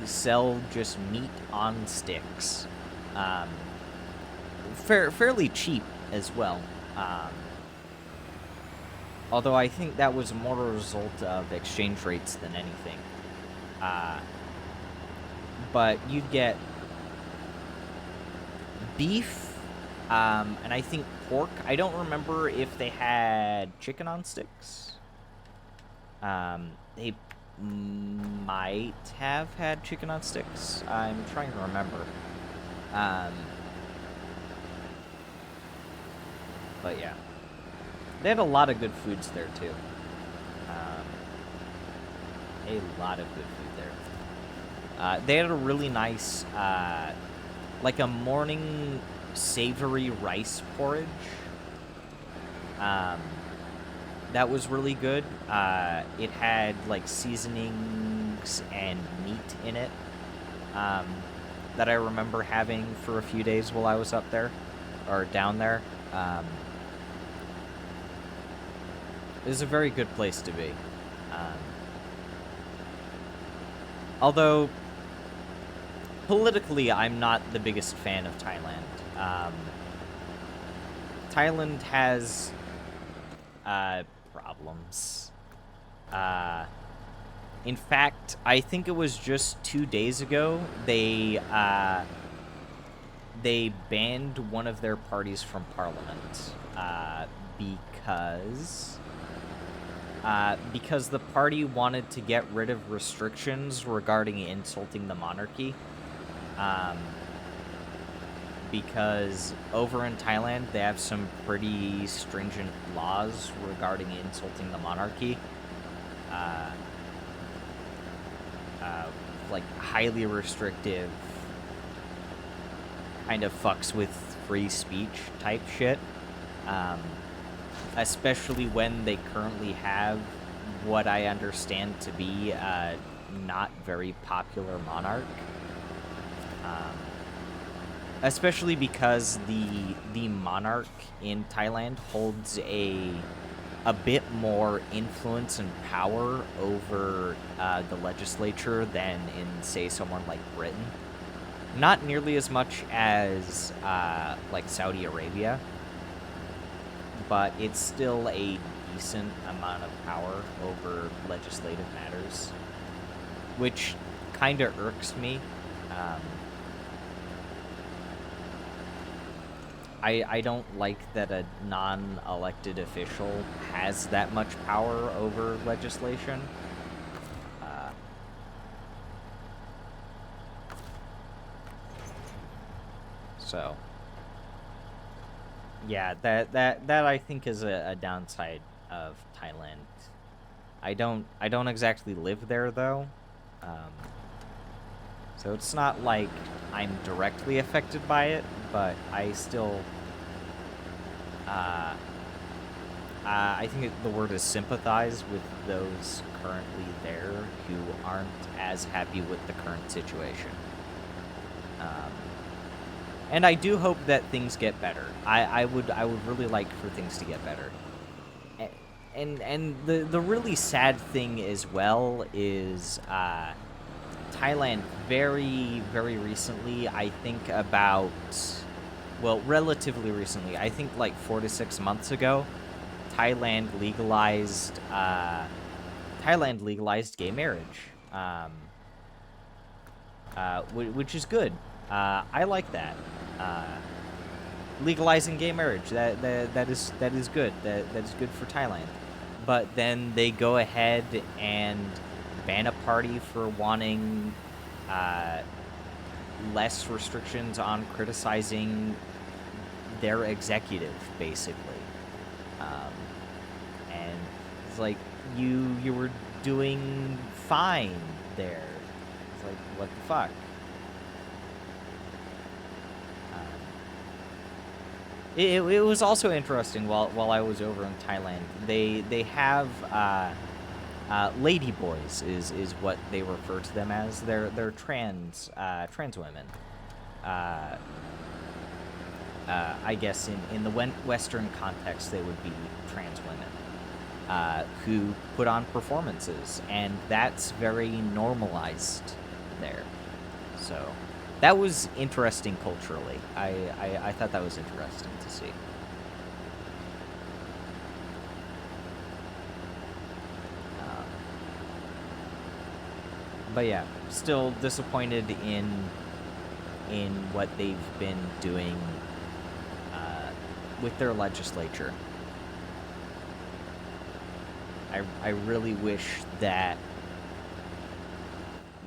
sell just meat on sticks, fairly cheap as well. Although I think that was more a result of exchange rates than anything. But you'd get beef, and I think pork. I don't remember if they had chicken on sticks. They might have had chicken on sticks. I'm trying to remember. But yeah. They had a lot of good foods there, too. A lot of good food there. They had a really nice, like a morning savory rice porridge. That was really good. It had, like, seasonings and meat in it, that I remember having for a few days while I was up there, or down there. It was a very good place to be. Although, politically, I'm not the biggest fan of Thailand. Thailand has problems. In fact, I think it was just 2 days ago, they banned one of their parties from Parliament, because the party wanted to get rid of restrictions regarding insulting the monarchy. Because over in Thailand, they have some pretty stringent laws regarding insulting the monarchy. Like, highly restrictive, kind of fucks with free speech type shit. Especially when they currently have what I understand to be a not very popular monarch. Especially because the monarch in Thailand holds a bit more influence and power over the legislature than in, say, someone like Britain. Not nearly as much as like Saudi Arabia, but it's still a decent amount of power over legislative matters, which kind of irks me. I don't like that a non-elected official has that much power over legislation. So, yeah, that I think is a downside of Thailand. I don't exactly live there though, so it's not like I'm directly affected by it, but I still, I think the word is sympathize with those currently there who aren't as happy with the current situation. And I do hope that things get better. I would really like for things to get better. And the really sad thing as well is Thailand very, very recently, I think about, well, relatively recently, I think like 4 to 6 months ago, Thailand legalized gay marriage, which is good. I like that. legalizing gay marriage. That is good. That is good for Thailand. But then they go ahead and ban a party for wanting uh, less restrictions on criticizing their executive, basically. Um, and it's like you were doing fine there. It's like, what the fuck? Um, it was also interesting while I was over in Thailand. They have lady boys is what they refer to them as. They're trans women. Uh, I guess in the Western context, they would be trans women who put on performances, and that's very normalized there. So that was interesting culturally. I thought that was interesting to see. Um, but yeah, still disappointed in what they've been doing with their legislature. I really wish that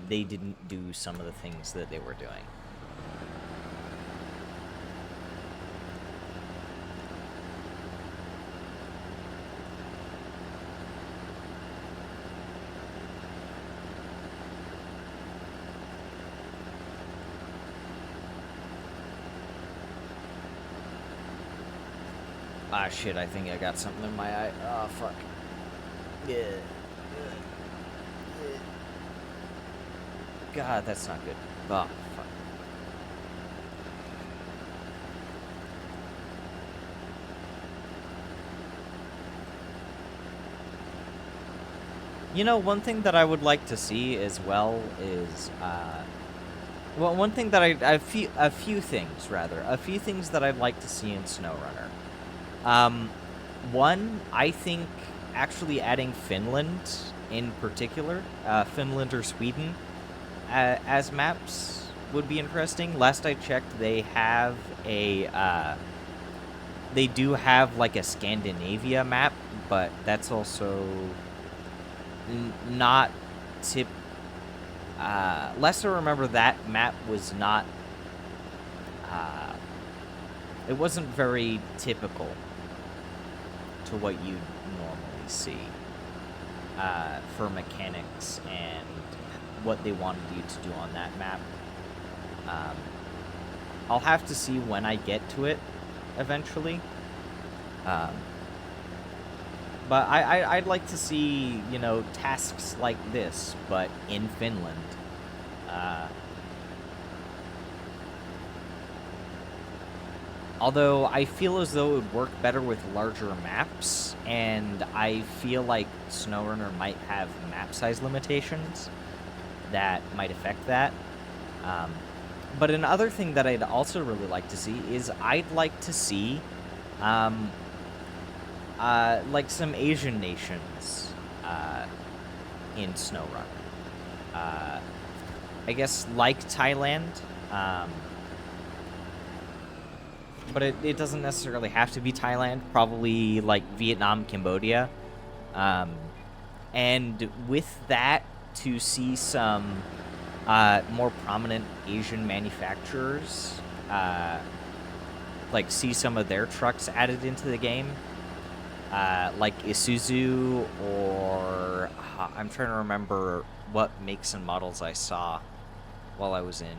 they didn't do some of the things that they were doing. Ah, shit, I think I got something in my eye. Oh, fuck. Yeah. God, that's not good. Oh, fuck. You know, one thing that I would like to see as well is, well, one thing that a few things, rather. A few things that I'd like to see in SnowRunner. Um, One, I think actually adding Finland in particular, Finland or Sweden, as maps would be interesting. Last I checked, they do have like a Scandinavia map, but that's also not tip. Last I remember, that map was not. Uh, it wasn't very typical to what you'd normally see for mechanics and what they wanted you to do on that map. Um, I'll have to see when I get to it eventually. Um, but I'd like to see, you know, tasks like this, but in Finland. Uh, Although I feel as though it would work better with larger maps, and I feel like SnowRunner might have map size limitations that might affect that. Um, but another thing that I'd also really like to see is I'd like to see, um, like some Asian nations in SnowRunner. I guess like Thailand. But it doesn't necessarily have to be Thailand. Probably like Vietnam, Cambodia. Um, and with that, to see some more prominent Asian manufacturers, like see some of their trucks added into the game, like Isuzu or I'm trying to remember what makes and models I saw while I was in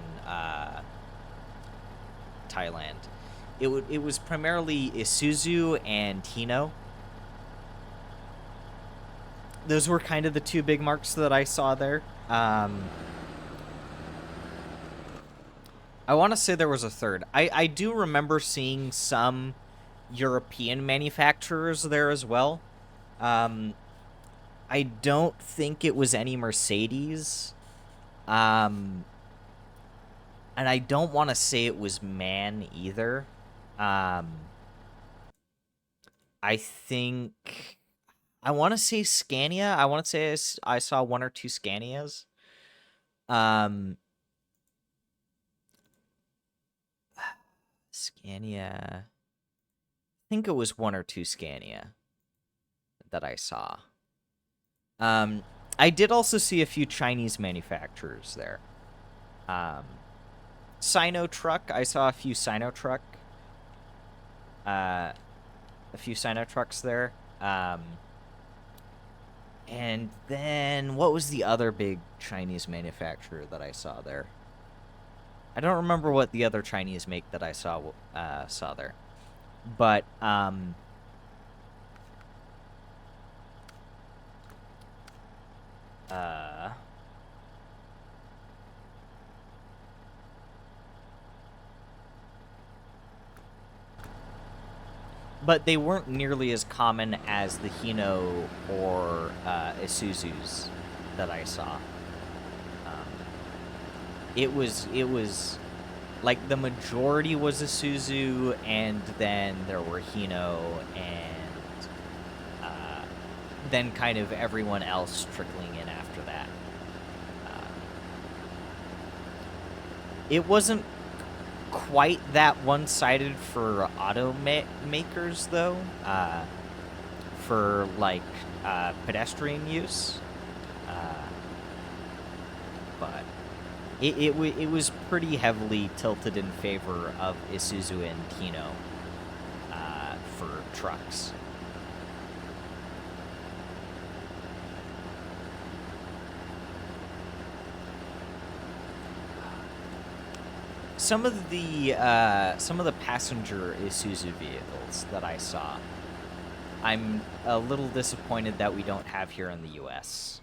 Thailand. It was primarily Isuzu and Hino. Those were kind of the two big marks that I saw there. I want to say there was a third. I do remember seeing some European manufacturers there as well. Um, I don't think it was any Mercedes. Um, and I don't want to say it was MAN either. Um, I think I want to say Scania. I want to say I saw one or two Scanias. Um, Scania. I think it was 1 or 2 Scania that I saw. I did also see a few Chinese manufacturers there. Sino Truck, I saw a few Sino Truck. A few Sino Trucks there. And then, what was the other big Chinese manufacturer that I saw there? I don't remember what the other Chinese make that I saw there. But, but they weren't nearly as common as the Hino or Isuzus that I saw. It was like the majority was Isuzu, and then there were Hino, and then kind of everyone else trickling in after that. It wasn't quite that one-sided for automakers, though, for, like, pedestrian use. But it was pretty heavily tilted in favor of Isuzu and Hino for trucks. Some of the passenger Isuzu vehicles that I saw, I'm a little disappointed that we don't have here in the U.S.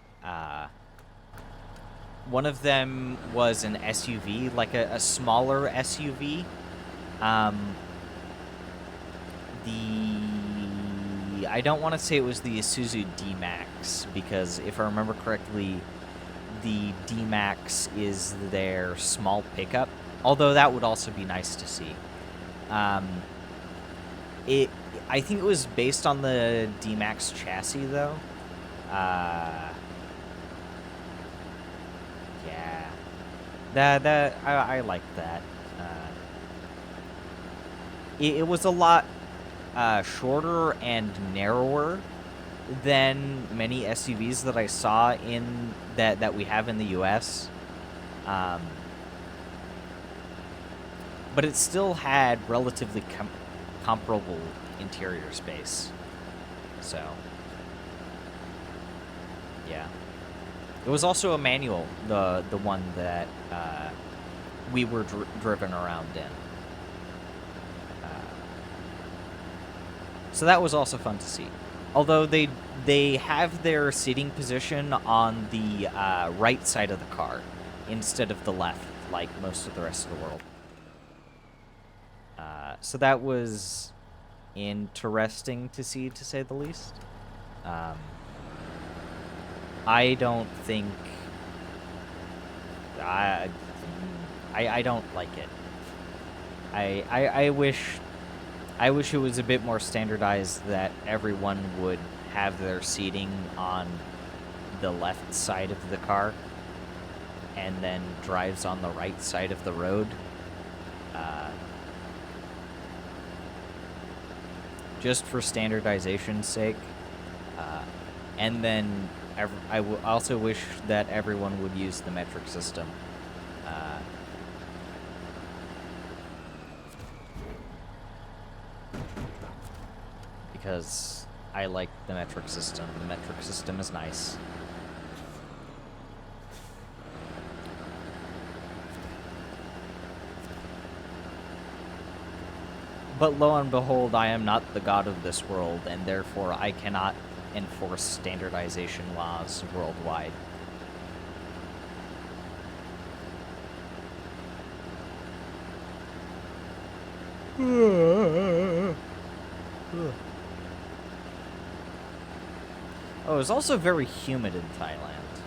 One of them was an SUV, like a smaller SUV. I don't want to say it was the Isuzu D-Max, because if I remember correctly, the D-Max is their small pickup. Although that would also be nice to see. I think it was based on the D-Max chassis, though. Yeah. I like that. It was a lot shorter and narrower than many SUVs that I saw in that we have in the U.S. But it still had relatively comparable interior space. So, yeah. It was also a manual, the one that we were driven around in. So that was also fun to see. Although they have their seating position on the right side of the car instead of the left, like most of the rest of the world. So that was interesting to see, to say the least. I don't think... I don't like it. I wish it was a bit more standardized, that everyone would have their seating on the left side of the car and then drives on the right side of the road. Just for standardization's sake. And then I also wish that everyone would use the metric system. Because I like the metric system. The metric system is nice. But lo and behold, I am not the god of this world, and therefore I cannot enforce standardization laws worldwide. Oh, it was also very humid in Thailand.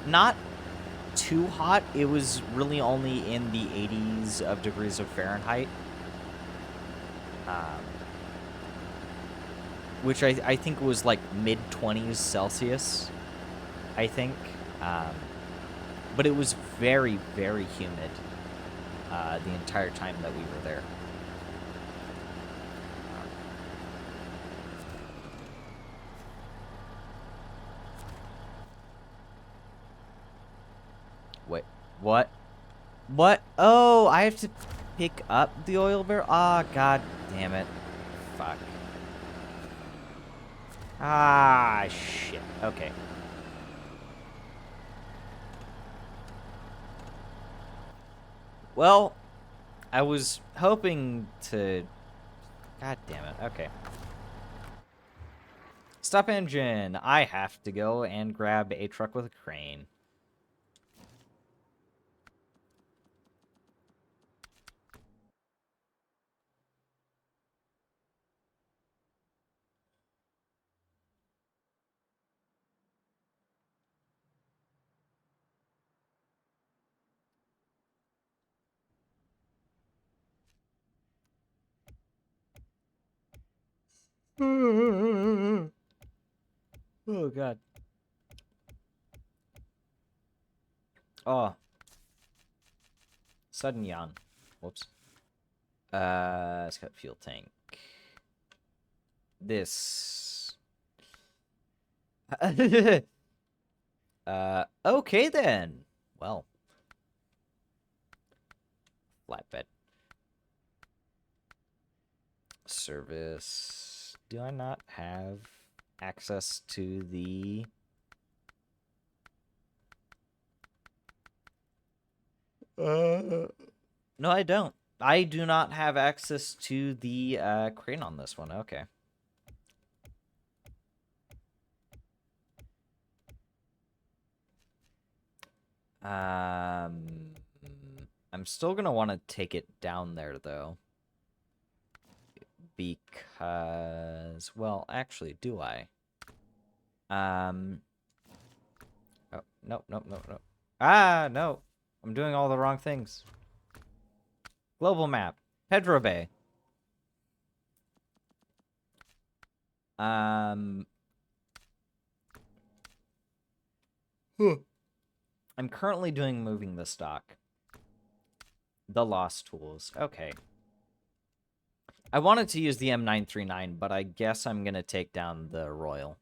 Not too hot. It was really only in the 80s of degrees of Fahrenheit. Which I think was like mid-20s Celsius, I think. But it was very, very humid. the entire time that we were there. Wait, what? What? Oh, I have to pick up the oil barrel? Ah, god damn it. Fuck. Ah, shit. Okay. Well, I was hoping to... God damn it. Okay. Stop engine. I have to go and grab a truck with a crane. Oh, God. Oh. Sudden yawn. Whoops. It's got fuel tank. This. Okay then. Well. Flatbed. Service. Do I not have access to the... No, I don't. I do not have access to the crane on this one. Okay. I'm still gonna want to take it down there though. Because, well, actually, do I? Oh, no, no, no, no. Ah, no. I'm doing all the wrong things. Global map. Pedro Bay. I'm currently doing moving the stock. The lost tools. Okay. I wanted to use the M939, but I guess I'm going to take down the Royal.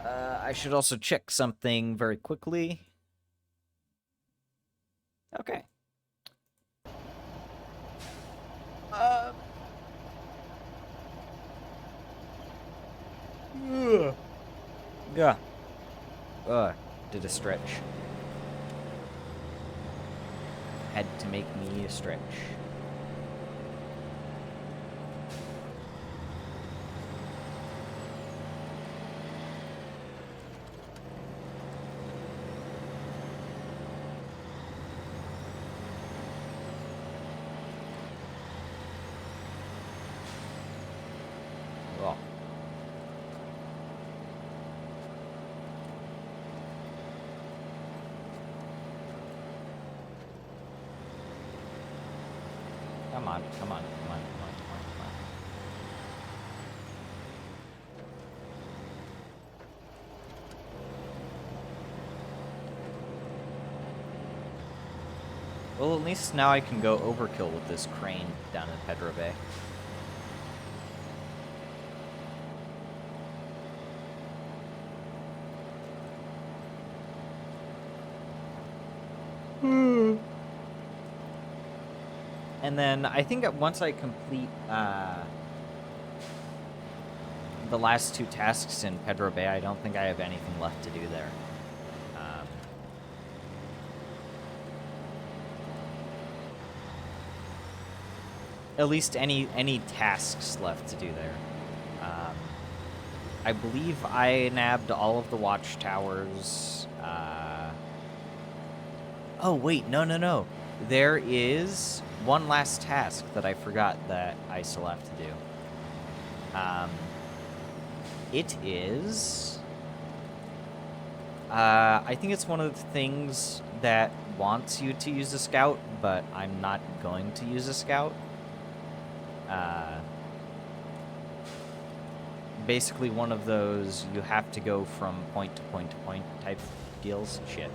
I should also check something very quickly. Okay. Yeah. Did a stretch. Had to make me a stretch. Oh. Come on, come on, come on, come on, come on, come on. Well, at least now I can go overkill with this crane down in Pedro Bay. And then I think that once I complete the last two tasks in Pedro Bay, I don't think I have anything left to do there. At least any tasks left to do there. I believe I nabbed all of the watchtowers. Oh, wait, no, no, no. There is one last task that I forgot that I still have to do. It is... I think it's one of the things that wants you to use a scout, but I'm not going to use a scout. basically one of those you have to go from point to point to point type deals. Shit.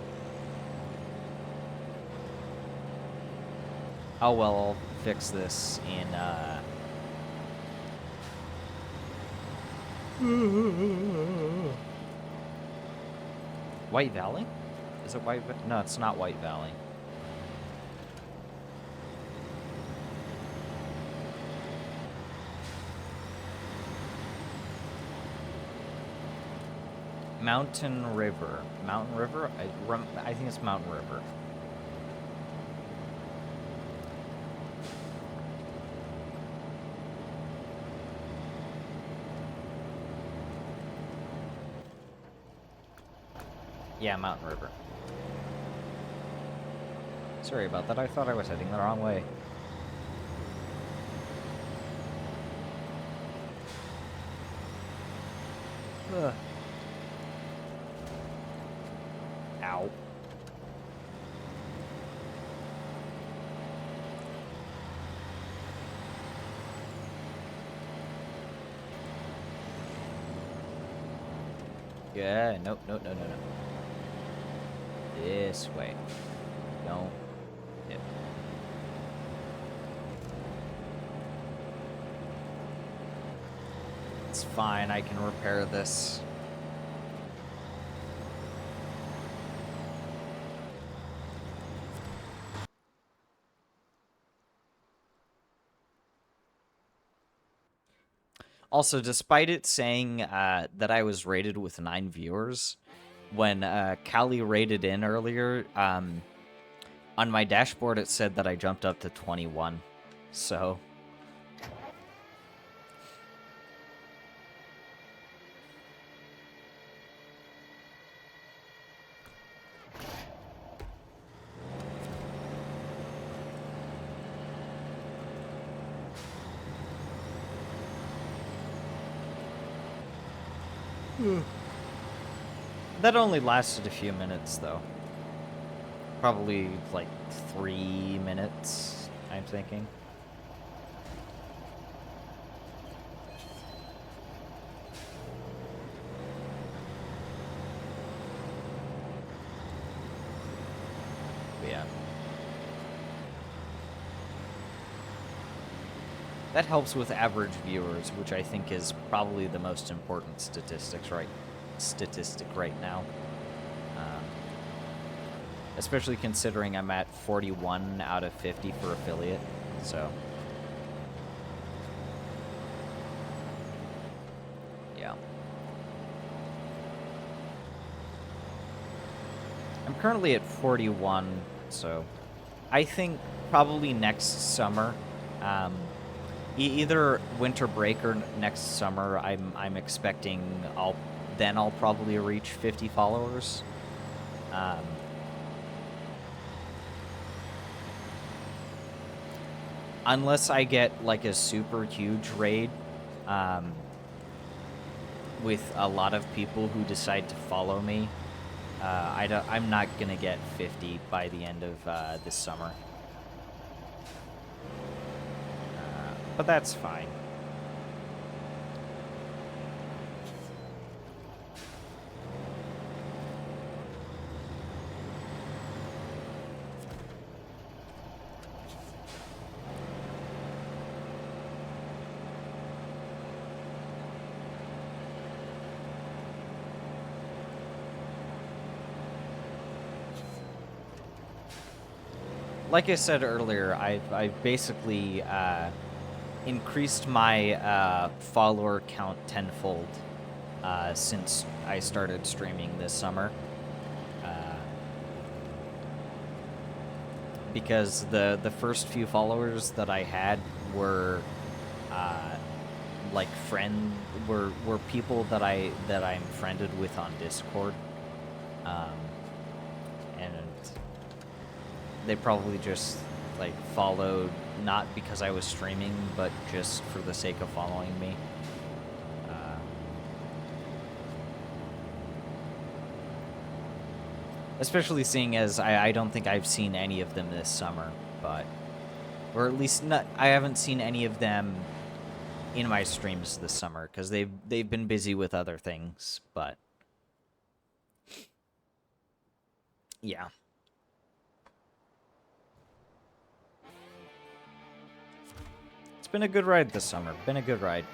Oh well, I'll fix this in White Valley? Is it White Valley? No, it's not White Valley. Mountain River. Mountain River? I think it's Mountain River. Yeah, Mountain River. Sorry about that. I thought I was heading the wrong way. Ugh. Ow. Yeah, nope, no. This way. Don't. Yep. It's fine, I can repair this. Also, despite it saying that I was rated with 9 viewers, when Callie rated in earlier, on my dashboard it said that I jumped up to 21. So... That only lasted a few minutes, though. Probably, like, 3 minutes, I'm thinking. But yeah. That helps with average viewers, which I think is probably the most important statistic right now. Especially considering I'm at 41 out of 50 for affiliate, so... yeah. I'm currently at 41, so... I think probably next summer, either winter break or next summer, I'm expecting I'll probably reach 50 followers. Unless I get, like, a super huge raid, with a lot of people who decide to follow me, I'm not gonna get 50 by the end of this summer. But that's fine. Like I said earlier, I've basically increased my follower count tenfold since I started streaming this summer. Because the first few followers that I had were like were people that I'm friended with on Discord. And they probably just, like, followed, not because I was streaming, but just for the sake of following me. Especially seeing as I don't think I've seen any of them this summer, but... Or at least, not, I haven't seen any of them in my streams this summer because they've been busy with other things, but yeah. It's been a good ride this summer. Been a good ride.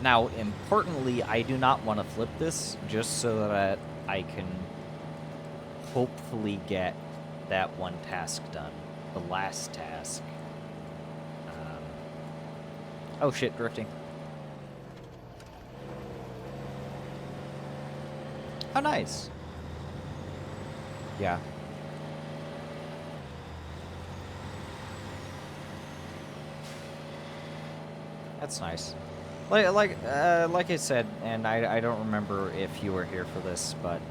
Now, importantly, I do not want to flip this just so that I can hopefully get that one task done. The last task. Oh shit, drifting. Oh, nice. Yeah. That's nice. Like I said, and I don't remember if you were here for this, but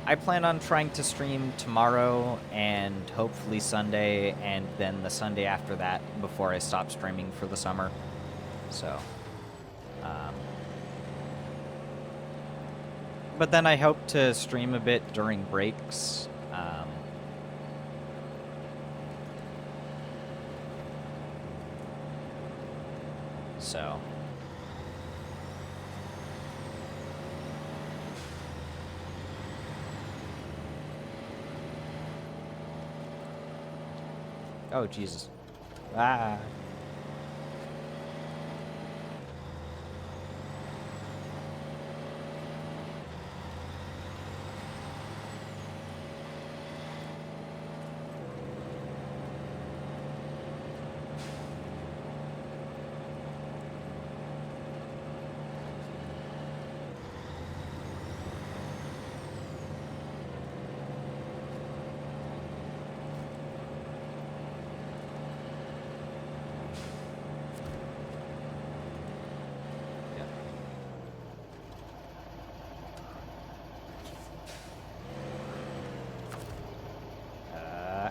I plan on trying to stream tomorrow and hopefully Sunday, and then the Sunday after that before I stop streaming for the summer. So, but then I hope to stream a bit during breaks. So. Oh, Jesus. Ah.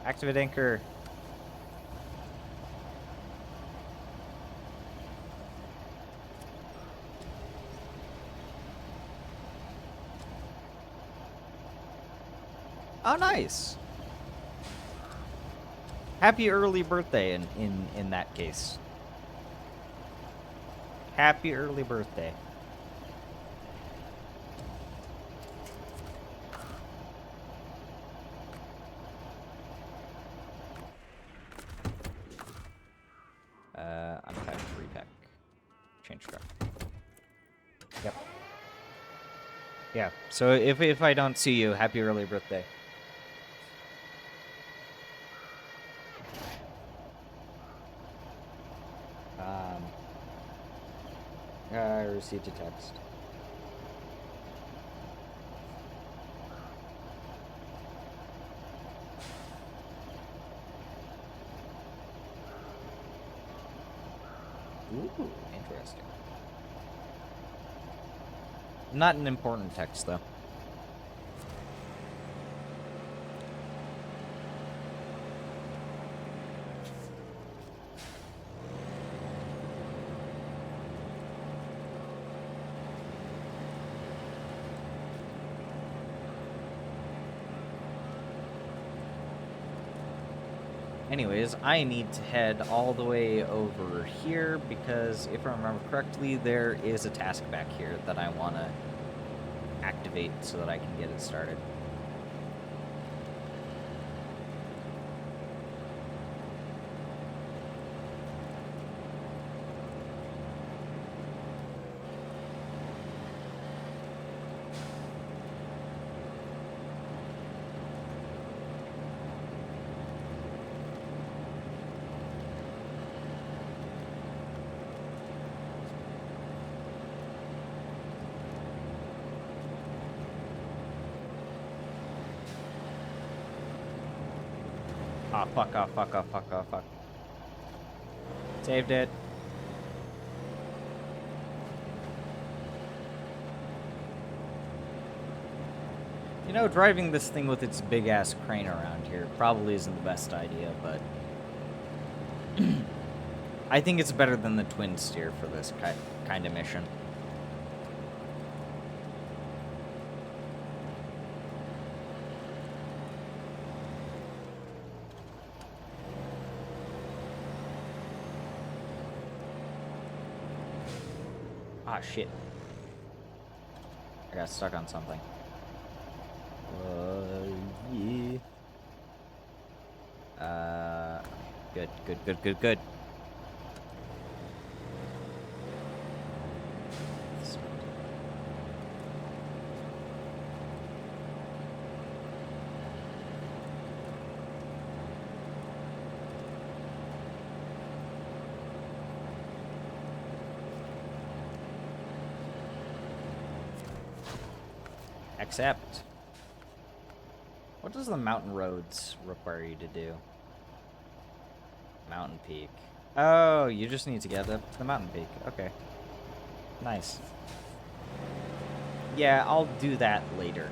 Activate anchor. Oh, nice. Happy early birthday in that case. Happy early birthday. Unpack, repack, change scrap. Yep. Yeah. So if I don't see you, happy early birthday. I received a text. Ooh, interesting. Not an important text, though. Anyways, I need to head all the way over here because if I remember correctly, there is a task back here that I want to activate so that I can get it started. Oh, fuck off, fuck off, fuck off, fuck. Saved it. You know, driving this thing with its big-ass crane around here probably isn't the best idea, but I think it's better than the twin steer for this kind of mission. Ah, shit. I got stuck on something. Yeah. Good. Accept. What does the mountain roads require you to do? Mountain peak. Oh, you just need to get up to the mountain peak. Okay. Nice. Yeah, I'll do that later.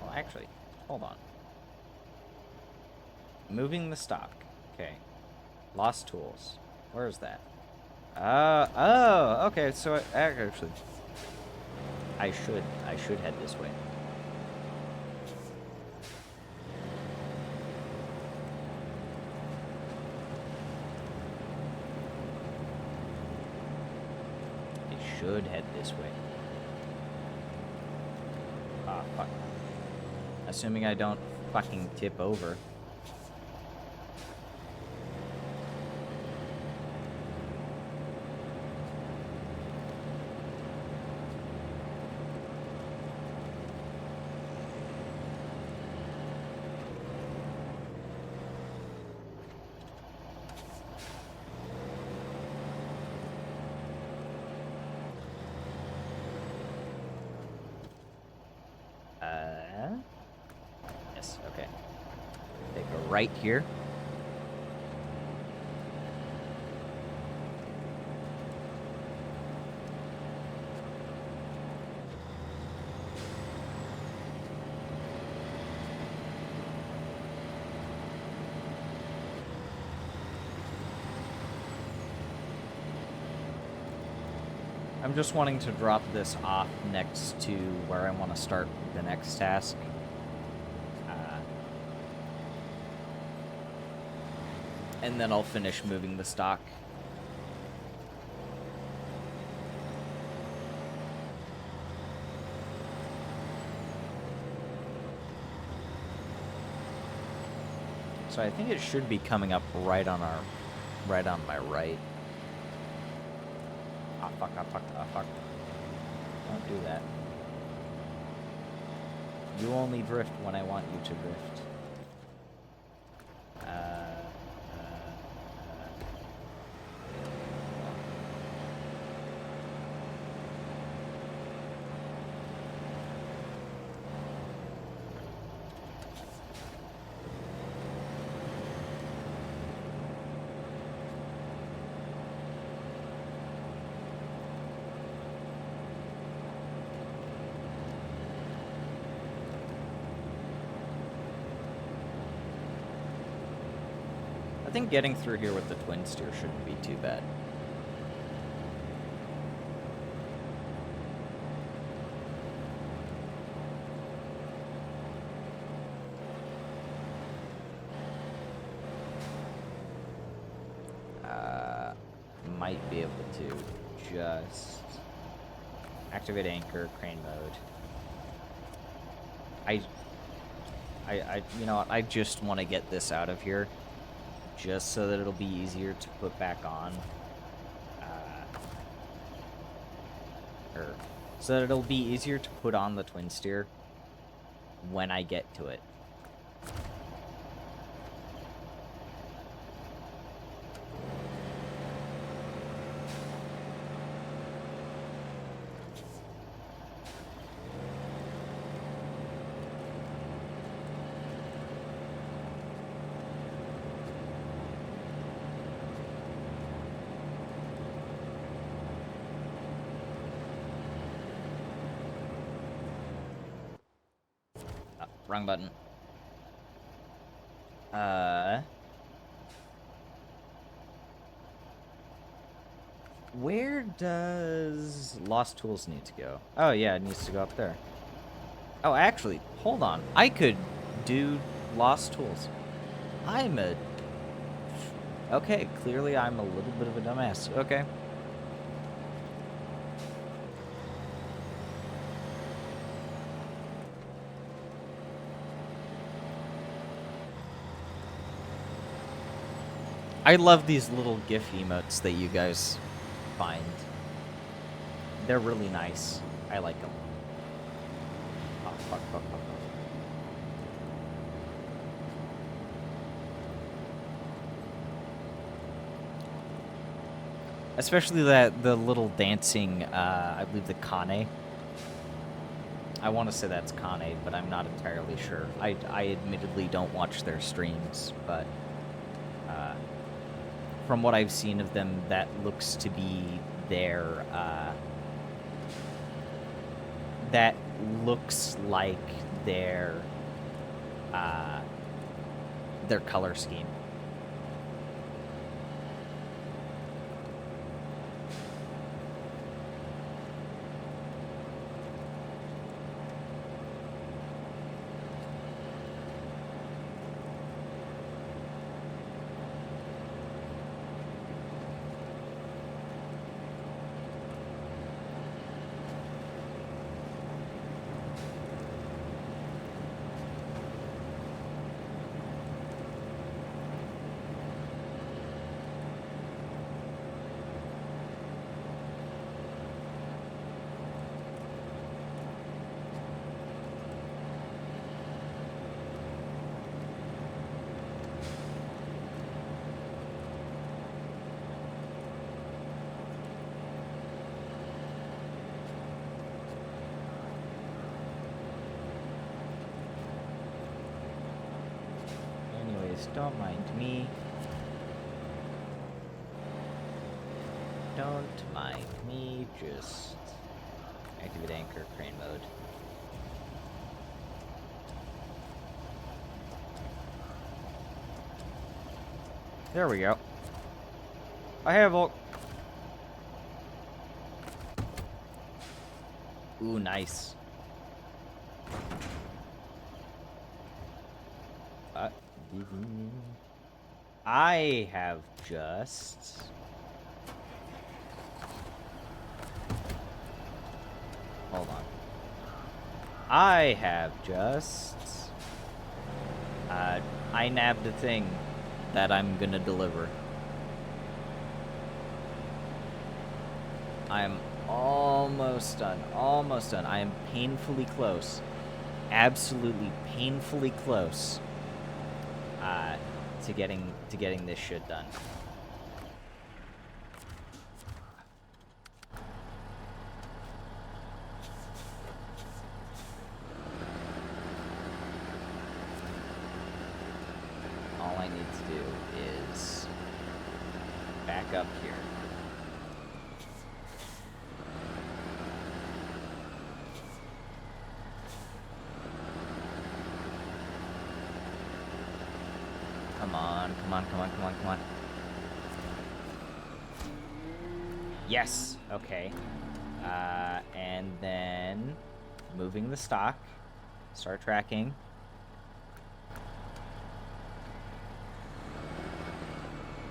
Well, actually, hold on. Moving the stock. Okay. Lost tools. Where is that? Oh, okay, so actually, I should head this way. I should head this way. Ah, fuck. Assuming I don't fucking tip over. Yes, okay. Take a right here. I'm just wanting to drop this off next to where I want to start the next task. And then I'll finish moving the stock. So I think it should be coming up right on my right. Ah, fuck. Don't do that. You only drift when I want you to drift. I think getting through here with the twin steer shouldn't be too bad. Might be able to just activate anchor, crane mode. You know what? I just want to get this out of here, just so that it'll be easier to put back on. or so that it'll be easier to put on the twin steer when I get to it. Oh, wrong button. Where does Lost Tools need to go? Oh, yeah, it needs to go up there. Oh, actually, hold on. I could do Lost Tools. I'm a... Okay, clearly I'm a little bit of a dumbass. Okay. I love these little GIF emotes that you guys find. They're really nice. I like them. Oh, fuck, fuck, fuck, fuck. Especially the little dancing, I believe the Kane. I want to say that's Kane, but I'm not entirely sure. I admittedly don't watch their streams, but from what I've seen of them, that looks to be their, that looks like their color scheme. Anyways, don't mind me. Don't mind me, just activate anchor crane mode. There we go. I have all... Ooh, nice. I have just... Hold on. I have just... I nabbed a thing that I'm gonna deliver. I'm almost done. Almost done. I am painfully close. Absolutely painfully close. To getting this shit done. All I need to do is back up here. Come on, come on, come on, come on, come on. Yes, okay. And then moving the stock. Start tracking.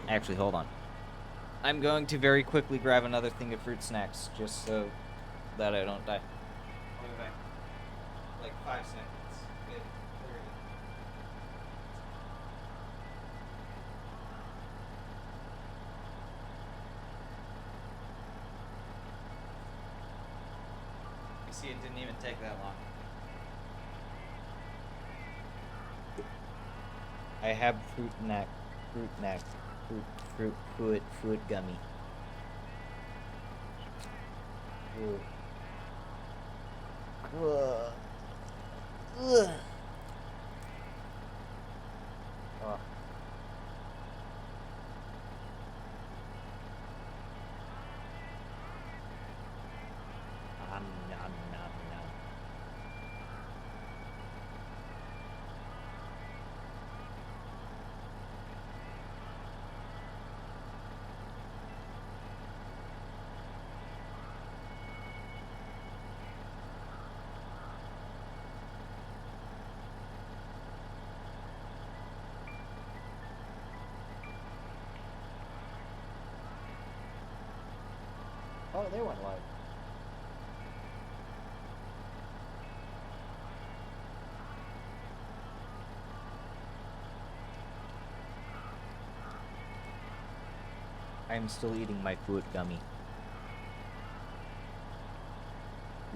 Actually, hold on. I'm going to very quickly grab another thing of fruit snacks, just so that I don't die. I'll be back. Like 5 seconds. Maybe. See, it didn't even take that long. I have fruit gummy. Ooh. Ugh. Ugh. Oh. Nom, nom, nom, nom. Oh, they went live. I am still eating my fruit gummy.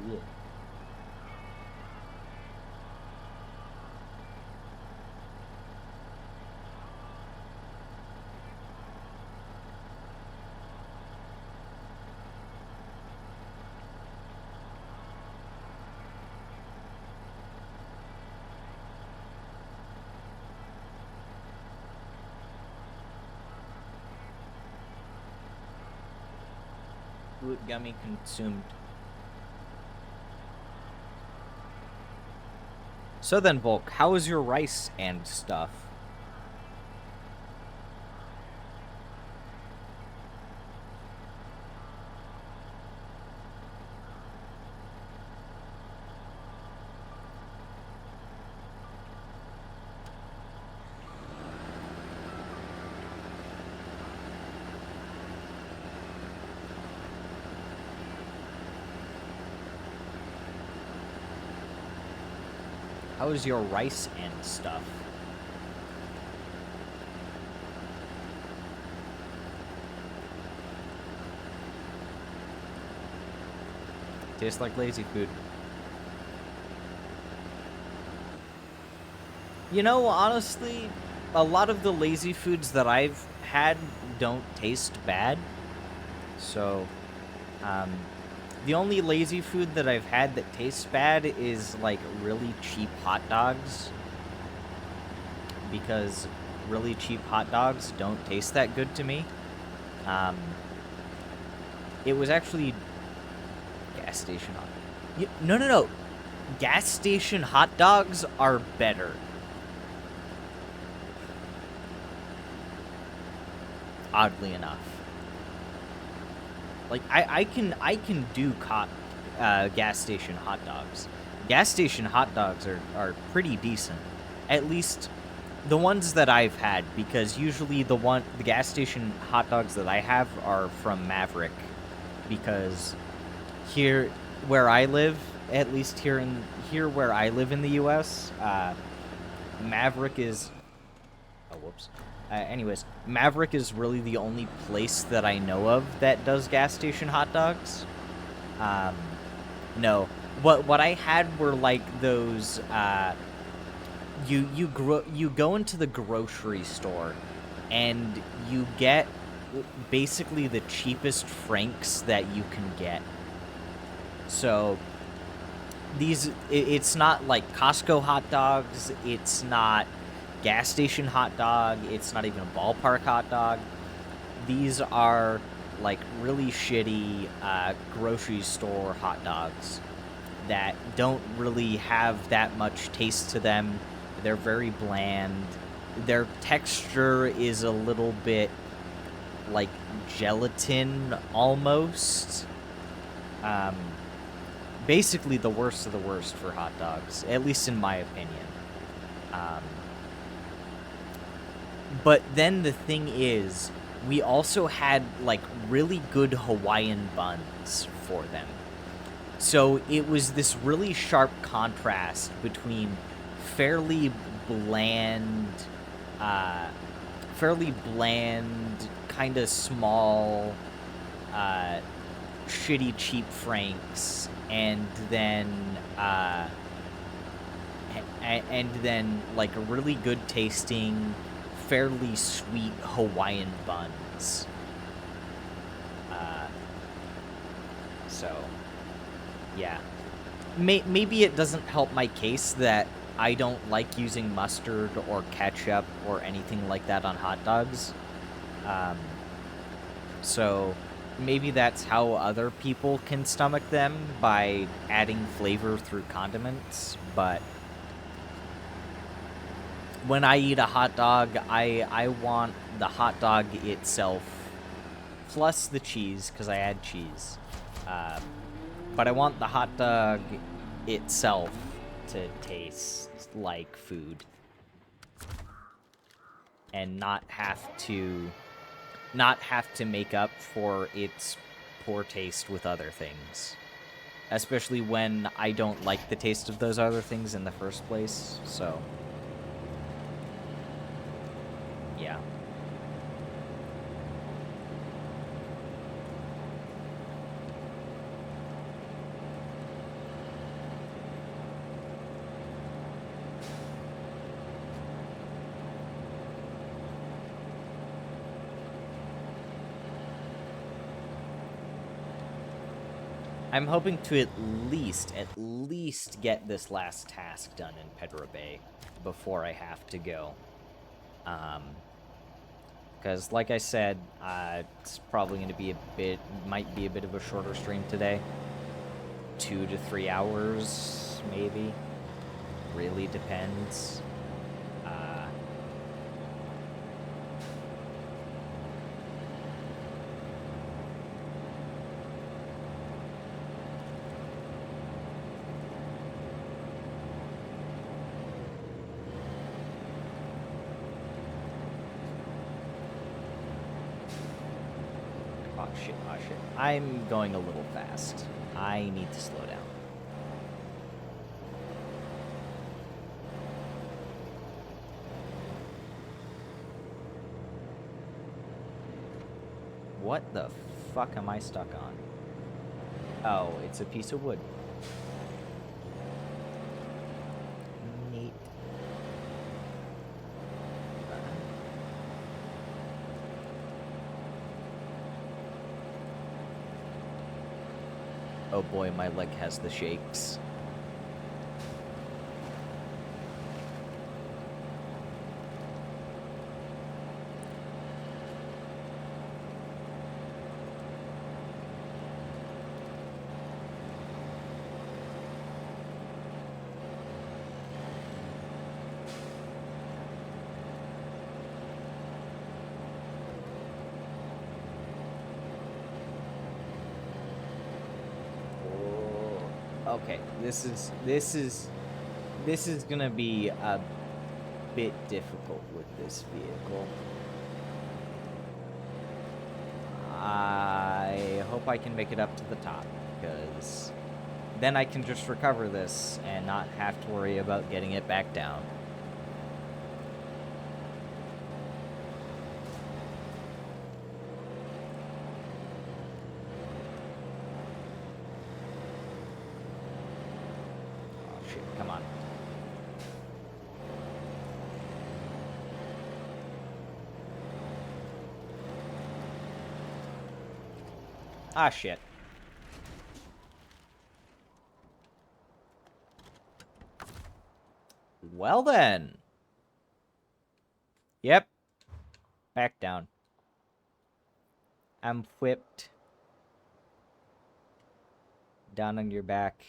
Yeah. Fruit gummy consumed. So then, Volk, how is your rice and stuff? How is your rice and stuff? Tastes like lazy food. You know, honestly, a lot of the lazy foods that I've had don't taste bad. So, the only lazy food that I've had that tastes bad is, like, really cheap hot dogs. Because really cheap hot dogs don't taste that good to me. It was actually gas station hot. No. Gas station hot dogs are better. Oddly enough. Like, I can do gas station hot dogs. Gas station hot dogs are pretty decent. At least the ones that I've had, because usually the gas station hot dogs that I have are from Maverick, because here where I live, at least here where I live in the US, Maverick is whoops. Anyways, Maverick is really the only place that I know of that does gas station hot dogs. No. What I had were like those you go into the grocery store and you get basically the cheapest franks that you can get. So it's not like Costco hot dogs, it's not gas station hot dog, it's not even a ballpark hot dog. These are like really shitty grocery store hot dogs that don't really have that much taste to them. They're very bland. Their texture is a little bit like gelatin almost. Basically the worst of the worst for hot dogs, at least in my opinion. But then the thing is, we also had like really good Hawaiian buns for them. So it was this really sharp contrast between fairly bland, kind of small, shitty cheap franks and then like a really good tasting, fairly sweet Hawaiian buns. So yeah, maybe it doesn't help my case that I don't like using mustard or ketchup or anything like that on hot dogs. So maybe that's how other people can stomach them, by adding flavor through condiments. But when I eat a hot dog, I want the hot dog itself plus the cheese, because I add cheese. But I want the hot dog itself to taste like food and not have to make up for its poor taste with other things. Especially when I don't like the taste of those other things in the first place. So yeah. I'm hoping to at least get this last task done in Pedro Bay before I have to go. Because like I said, it's probably going to be might be a bit of a shorter stream today. 2 to 3 hours, maybe. Really depends. Oh shit, oh shit. I'm going a little fast. I need to slow down. What the fuck am I stuck on? Oh, it's a piece of wood. Neat. Oh boy, my leg has the shakes. Okay, this is gonna be a bit difficult with this vehicle. I hope I can make it up to the top, because then I can just recover this and not have to worry about getting it back down. Oh shit, come on. Ah, shit. Well then. Yep. Back down. I'm whipped. Down on your back.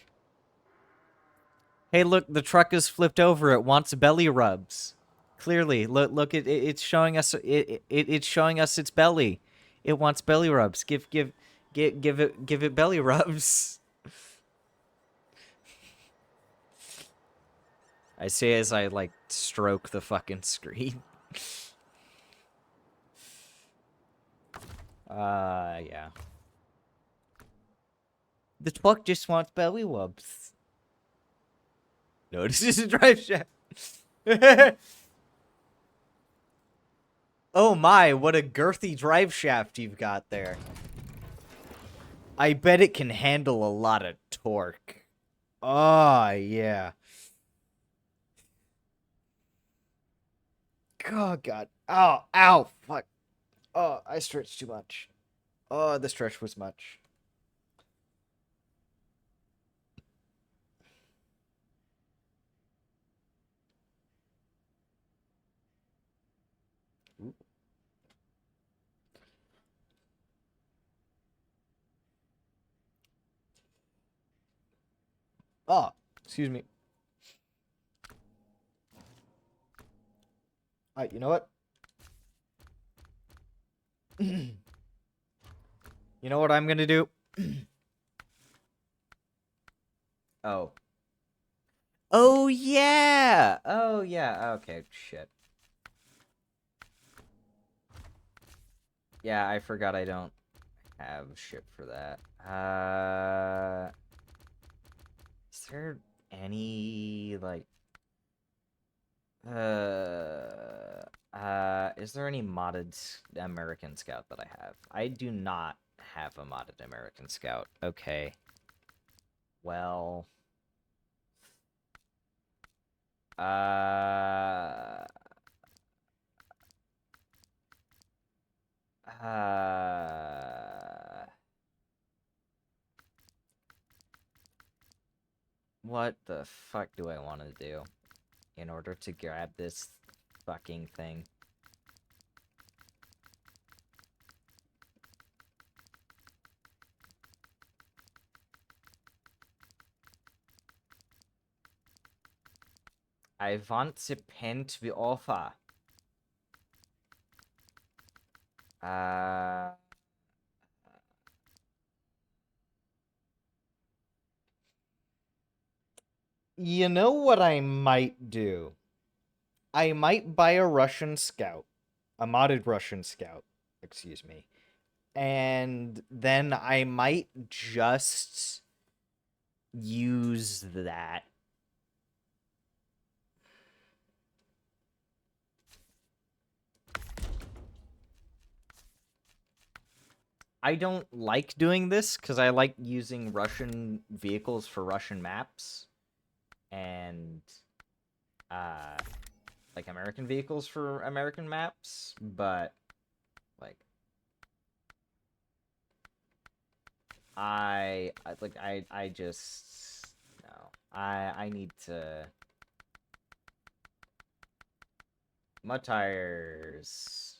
Hey, look, the truck is flipped over. It wants belly rubs. Clearly, look, it's showing us it's showing us its belly. It wants belly rubs. Give it belly rubs. I say as I like stroke the fucking screen. Yeah. The truck just wants belly rubs. No, this is a drive shaft. Oh my, what a girthy drive shaft you've got there. I bet it can handle a lot of torque. Oh, yeah. Oh, God. Oh, ow. Fuck. Oh, I stretched too much. Oh, the stretch was much. Ooh. Oh, excuse me. You know what? You know what I'm gonna do? Oh. Oh, yeah! Oh, yeah. Okay, shit. Yeah, I forgot I don't have shit for that. Is there any, like... is there any modded American Scout that I have? I do not have a modded American Scout. Okay. Well... Uh... What the fuck do I want to do in order to grab this fucking thing? I want to paint the offer. You know what I might do? I might buy a Russian Scout. A modded Russian Scout. Excuse me. And then I might just use that. I don't like doing this because I like using Russian vehicles for Russian maps and like American vehicles for American maps, but like I just no. I need to mud tires.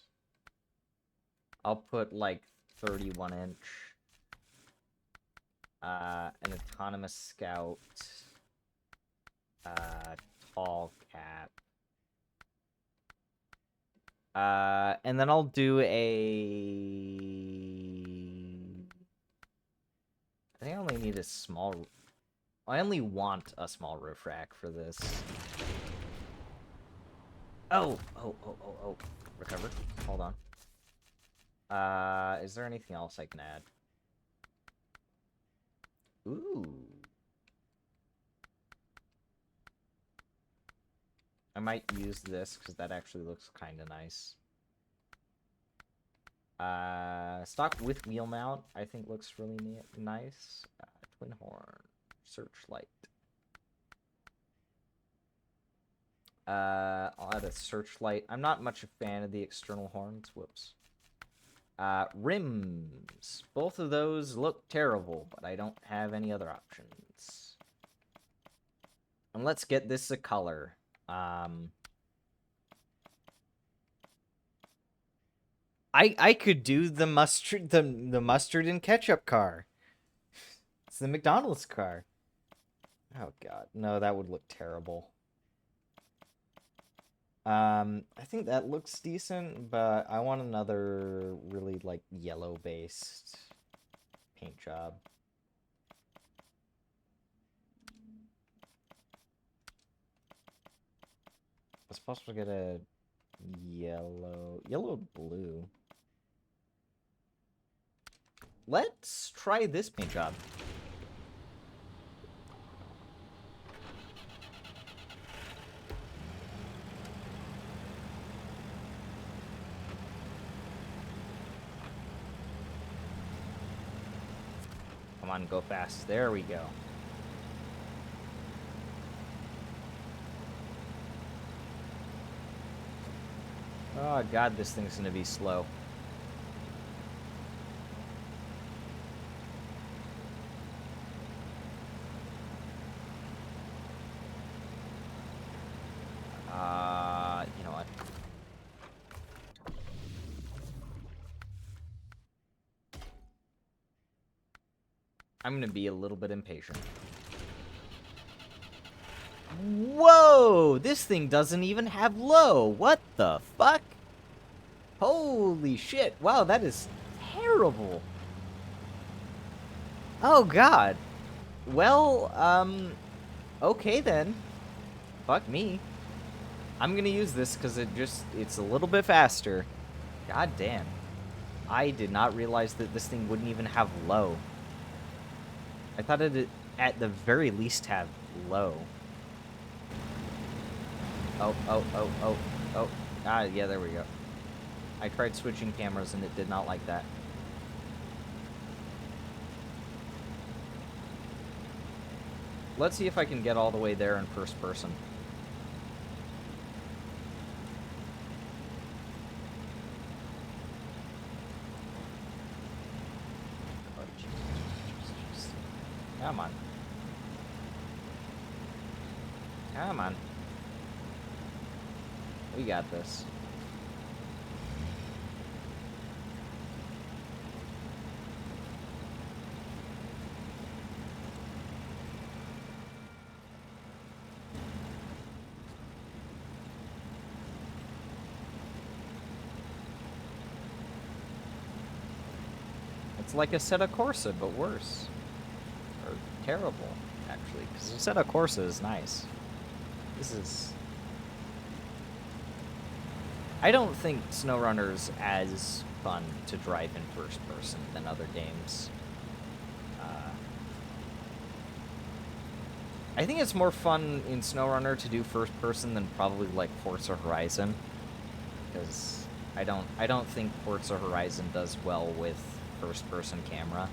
I'll put like 31 inch. An autonomous scout. Tall cap. And then I'll do I think I only need a small... I only want a small roof rack for this. Oh! Recover. Hold on. Is there anything else I can add? Ooh. I might use this, because that actually looks kind of nice. Stock with wheel mount, I think looks really nice. Twin horn. Searchlight. I'll add a searchlight. I'm not much a fan of the external horns. Whoops. Rims. Both of those look terrible, but I don't have any other options. And let's get this a color. I could do the mustard the mustard and ketchup car. It's the McDonald's car. Oh god, no, that would look terrible. I think that looks decent, but I want another really like yellow based paint job. It's possible to get a yellow blue. Let's try this paint job. on, go fast. There we go. Oh god, this thing's gonna be slow. You know what? I'm gonna be a little bit impatient. Whoa! This thing doesn't even have low. What the fuck? Holy shit. Wow, that is terrible. Oh god. Well, okay then. Fuck me. I'm gonna use this because it's a little bit faster. God damn. I did not realize that this thing wouldn't even have low. I thought it'd at the very least have low. Oh. Ah, yeah, there we go. I tried switching cameras and it did not like that. Let's see if I can get all the way there in first person. Oh, Jesus. Come on. Come on. We got this. It's like a Assetto Corsa, but worse. Or terrible, actually. Because Assetto Corsa is nice. This is... I don't think Snowrunner's as fun to drive in first person than other games. I think it's more fun in Snowrunner to do first person than probably like Forza Horizon, because I don't think Forza Horizon does well with first person camera.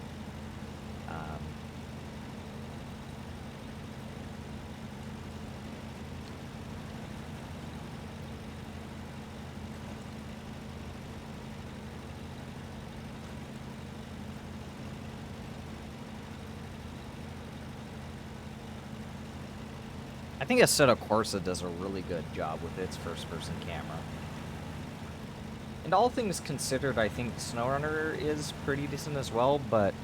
I think Assetto Corsa does a really good job with its first-person camera. And all things considered, I think Snowrunner is pretty decent as well, but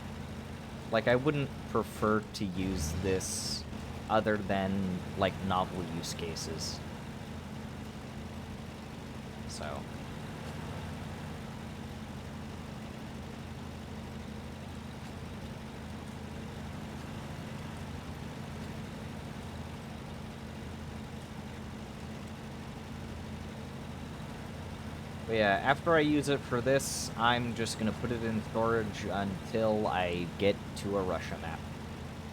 like I wouldn't prefer to use this other than like novel use cases. So... But yeah, after I use it for this, I'm just going to put it in storage until I get to a Russia map.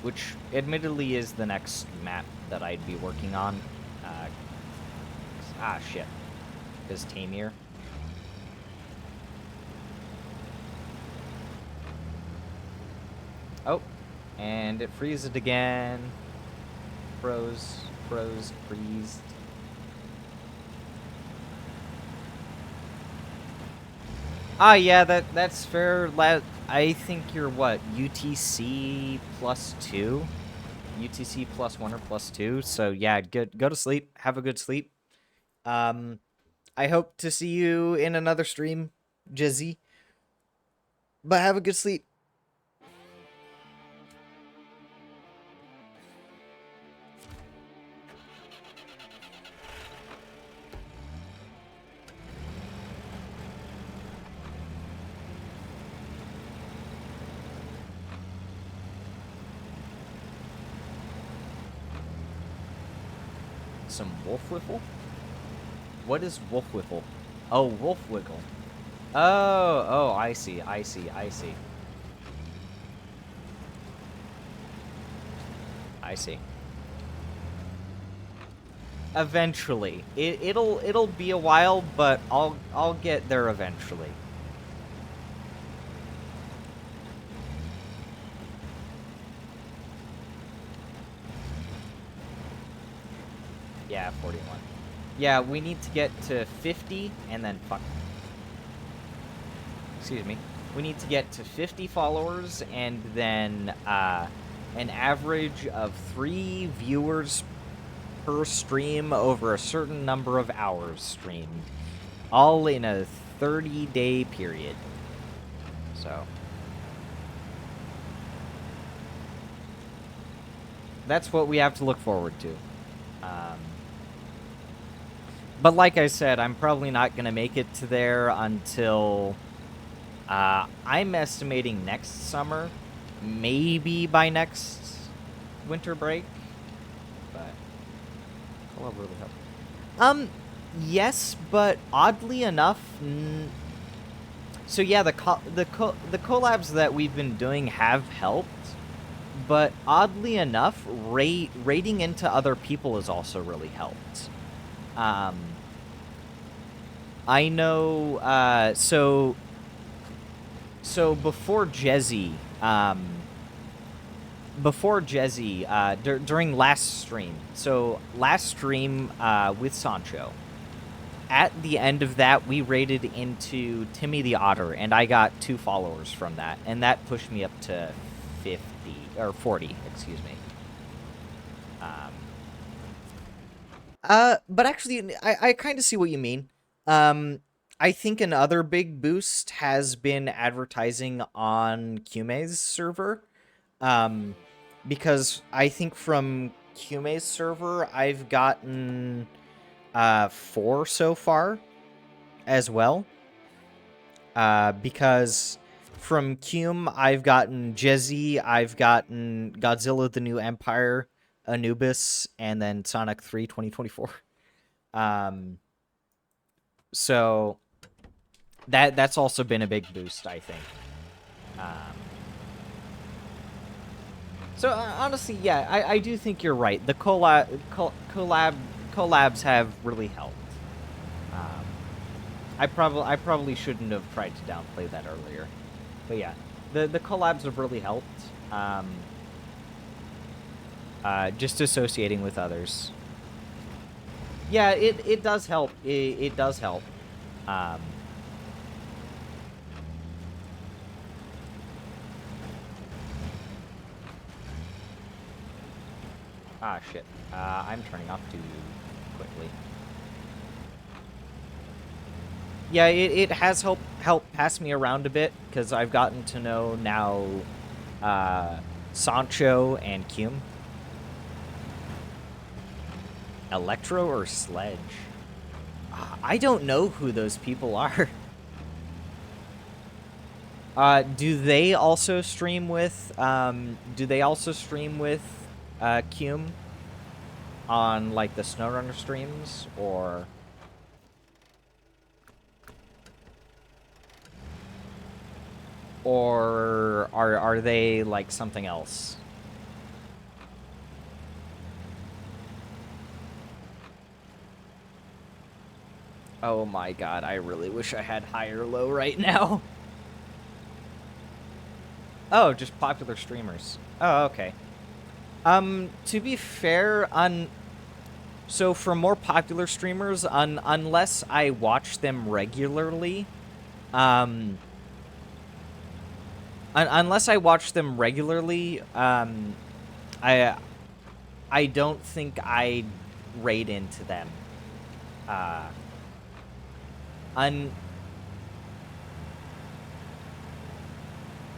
Which, admittedly, is the next map that I'd be working on. Shit. Because Tamir. Oh, and it freezed again. Froze, freezed. Ah, yeah, that's fair. I think you're what, UTC +2? UTC +1 or +2. So yeah, go to sleep. Have a good sleep. I hope to see you in another stream, Jizzy. But have a good sleep. Some wolf whiffle? What is wolf whiffle? Oh, wolf wiggle. Oh, I see. I see. Eventually. It'll be a while, but I'll get there eventually. 41. Yeah, we need to get to 50 and then fuck. Excuse me. We need to get to 50 followers and then an average of 3 viewers per stream over a certain number of hours streamed, all in a 30-day period. So that's what we have to look forward to. But like I said, I'm probably not going to make it to there until I'm estimating next summer, maybe by next winter break. But collab really helped. Yes, but oddly enough, so yeah, the collabs that we've been doing have helped, but oddly enough, raiding into other people has also really helped. I know, so before Jezzy, during last stream, with Sancho, at the end of that, we raided into Timmy the Otter, and I got 2 followers from that, and that pushed me up to 50, or 40, excuse me. But actually, I kind of see what you mean. I think another big boost has been advertising on Kume's server. Because I think from Kume's server, I've gotten 4 so far as well. Because from Cume, I've gotten Jezzy, I've gotten Godzilla the New Empire, Anubis, and then Sonic 3 2024. So that's also been a big boost, I think. So honestly, yeah, I do think you're right. The collabs have really helped. I probably shouldn't have tried to downplay that earlier, but yeah, the collabs have really helped. Just associating with others. Yeah, it does help. It does help. Ah, shit. I'm turning off too quickly. Yeah, it has helped pass me around a bit, because I've gotten to know now Sancho and Cume. Electro or Sledge? I don't know who those people are. Do they also stream with Cume on like the Snowrunner streams, or are they like something else? Oh my god, I really wish I had high or low right now. Oh, just popular streamers. Oh, okay. To be fair, so for more popular streamers, unless I watch them regularly, unless I watch them regularly, I don't think I'd raid into them.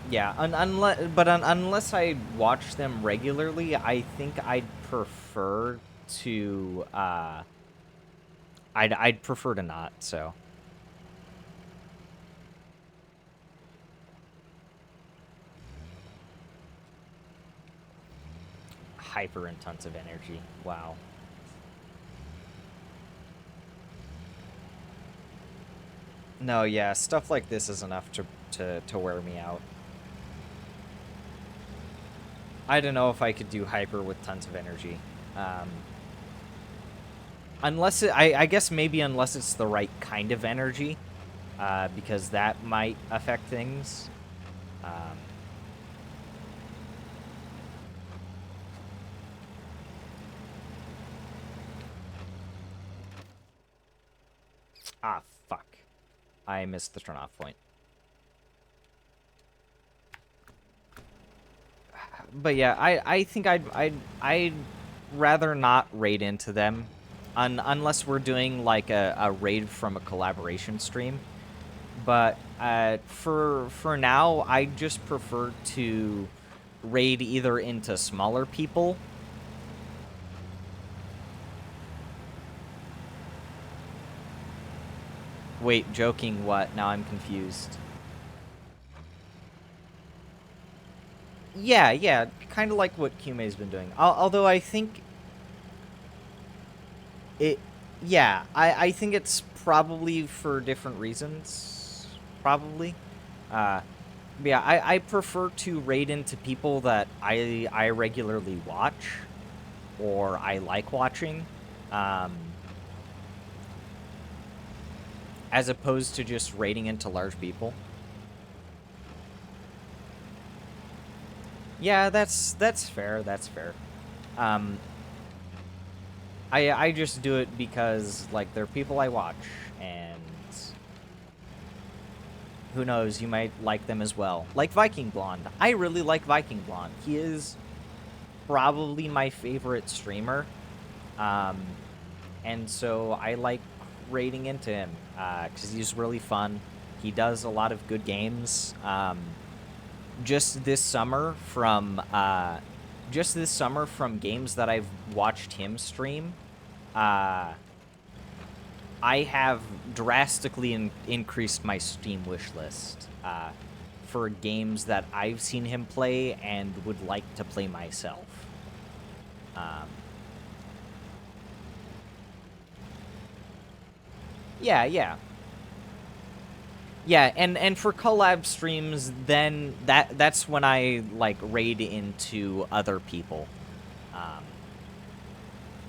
Yeah, unless I watch them regularly, I think I'd prefer to I'd prefer to not. So hyper and tons of energy. Wow. No, yeah, stuff like this is enough to wear me out. I don't know if I could do hyper with tons of energy. Unless I guess maybe unless it's the right kind of energy, because that might affect things. Ah, fuck. I missed the turn-off point. But yeah, I think I'd rather not raid into them, unless we're doing like a raid from a collaboration stream. But for now, I just prefer to raid either into smaller people. Wait, joking what? Now I'm confused. Yeah, kind of like what Kume's been doing. Although I think it, yeah, I think it's probably for different reasons. Probably. Uh, yeah, I prefer to raid into people that I regularly watch or I like watching, um, as opposed to just raiding into large people. Yeah, that's fair. That's fair. Um, I just do it because like they're people I watch, and who knows, you might like them as well. Like Viking Blonde. I really like Viking Blonde. He is probably my favorite streamer. Um, and so I like raiding into him because he's really fun. He does a lot of good games. Just this summer from games that I've watched him stream, uh, I have drastically increased my Steam wish list for games that I've seen him play and would like to play myself. Um, yeah. Yeah, and for collab streams, then that's when I like raid into other people, um,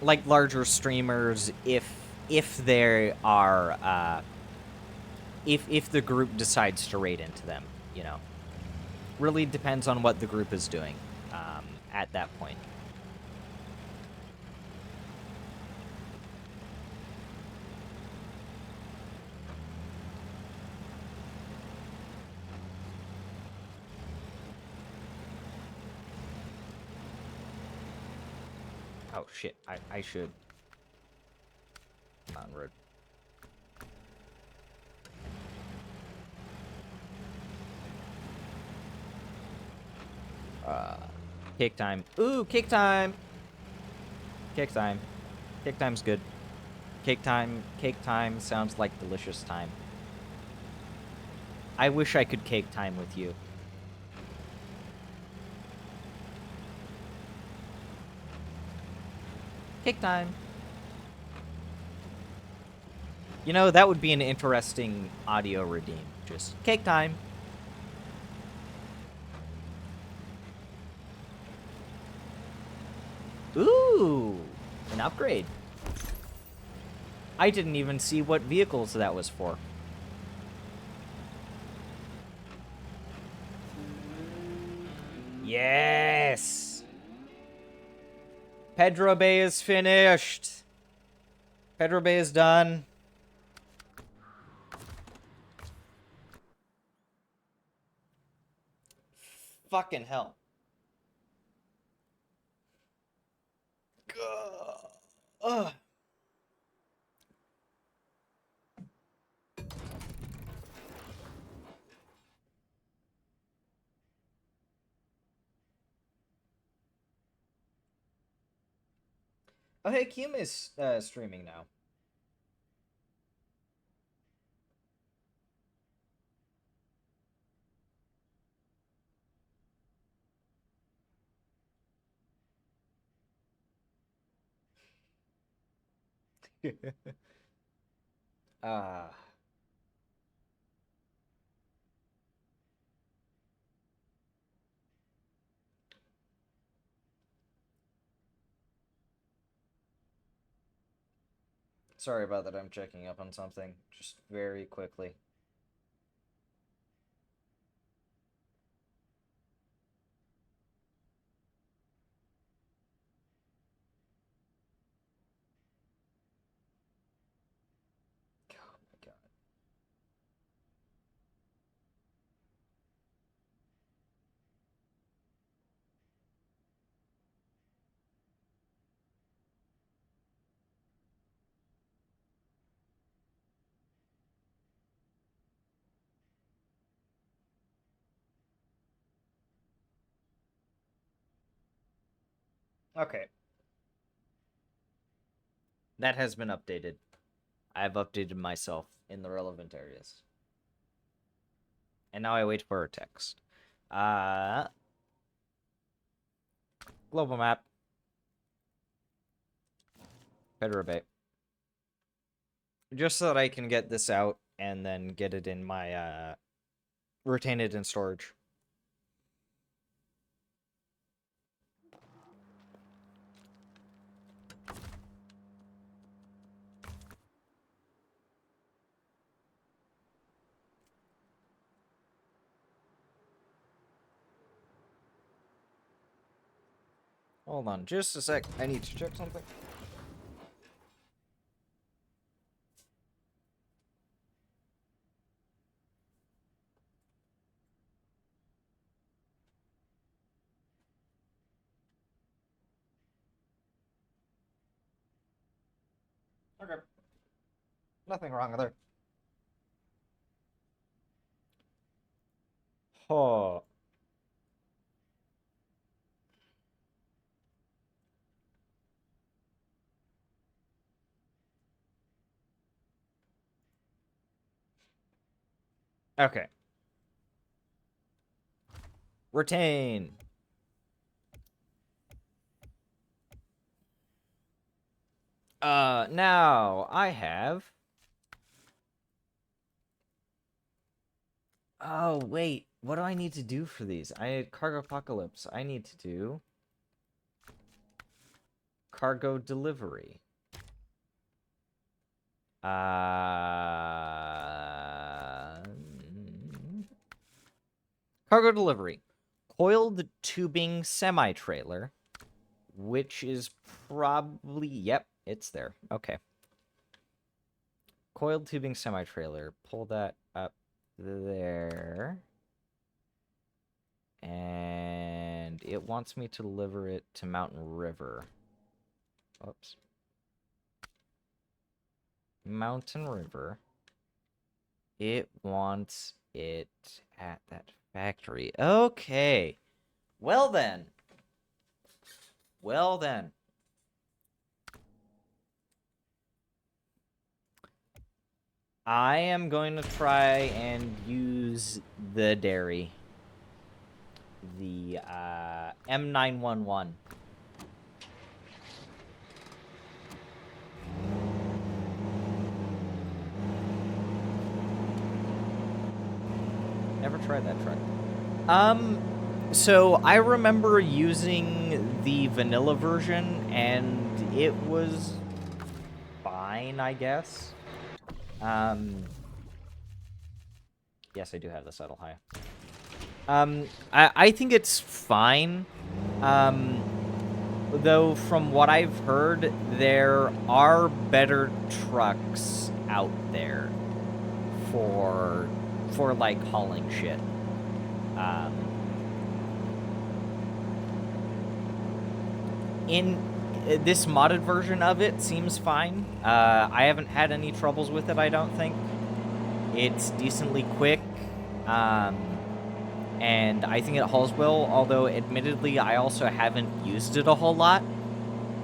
like larger streamers, if they are if the group decides to raid into them, you know. Really depends on what the group is doing at that point. Oh shit, I should on road. Cake time. Ooh, cake time. Cake time. Cake time's good. Cake time sounds like delicious time. I wish I could cake time with you. Cake time. You know, that would be an interesting audio redeem. Just cake time. Ooh, an upgrade. I didn't even see what vehicles that was for. Yes! Pedro Bay is finished. Pedro Bay is done. Fucking hell. Ugh. Oh, hey, Kim is streaming now. Ah. Sorry about that. I'm checking up on something just very quickly. Oh my god. Okay. That has been updated. I've updated myself in the relevant areas. And now I wait for a text. Global map. Pedro Bay. Just so that I can get this out and then get it in my, retain it in storage. Hold on just a sec. I need to check something. Okay. Nothing wrong there. Oh. Okay. Retain. Now I have. Oh, wait. What do I need to do for these? I had Cargo Apocalypse. I need to do cargo delivery. Cargo delivery. Coiled tubing semi-trailer, which is probably... Yep, it's there. Okay. Coiled tubing semi-trailer. Pull that up there. And it wants me to deliver it to Mountain River. Oops. Mountain River. It wants it at that factory. Okay. Well then. Well then. I am going to try and use the dairy. The M911. Never tried that truck. So I remember using the vanilla version, and it was fine, I guess. Yes, I do have the saddle high. I think it's fine. Though from what I've heard, there are better trucks out there for like hauling shit. In this modded version of it seems fine. I haven't had any troubles with it, I don't think. It's decently quick. And I think it hauls well, although admittedly I also haven't used it a whole lot.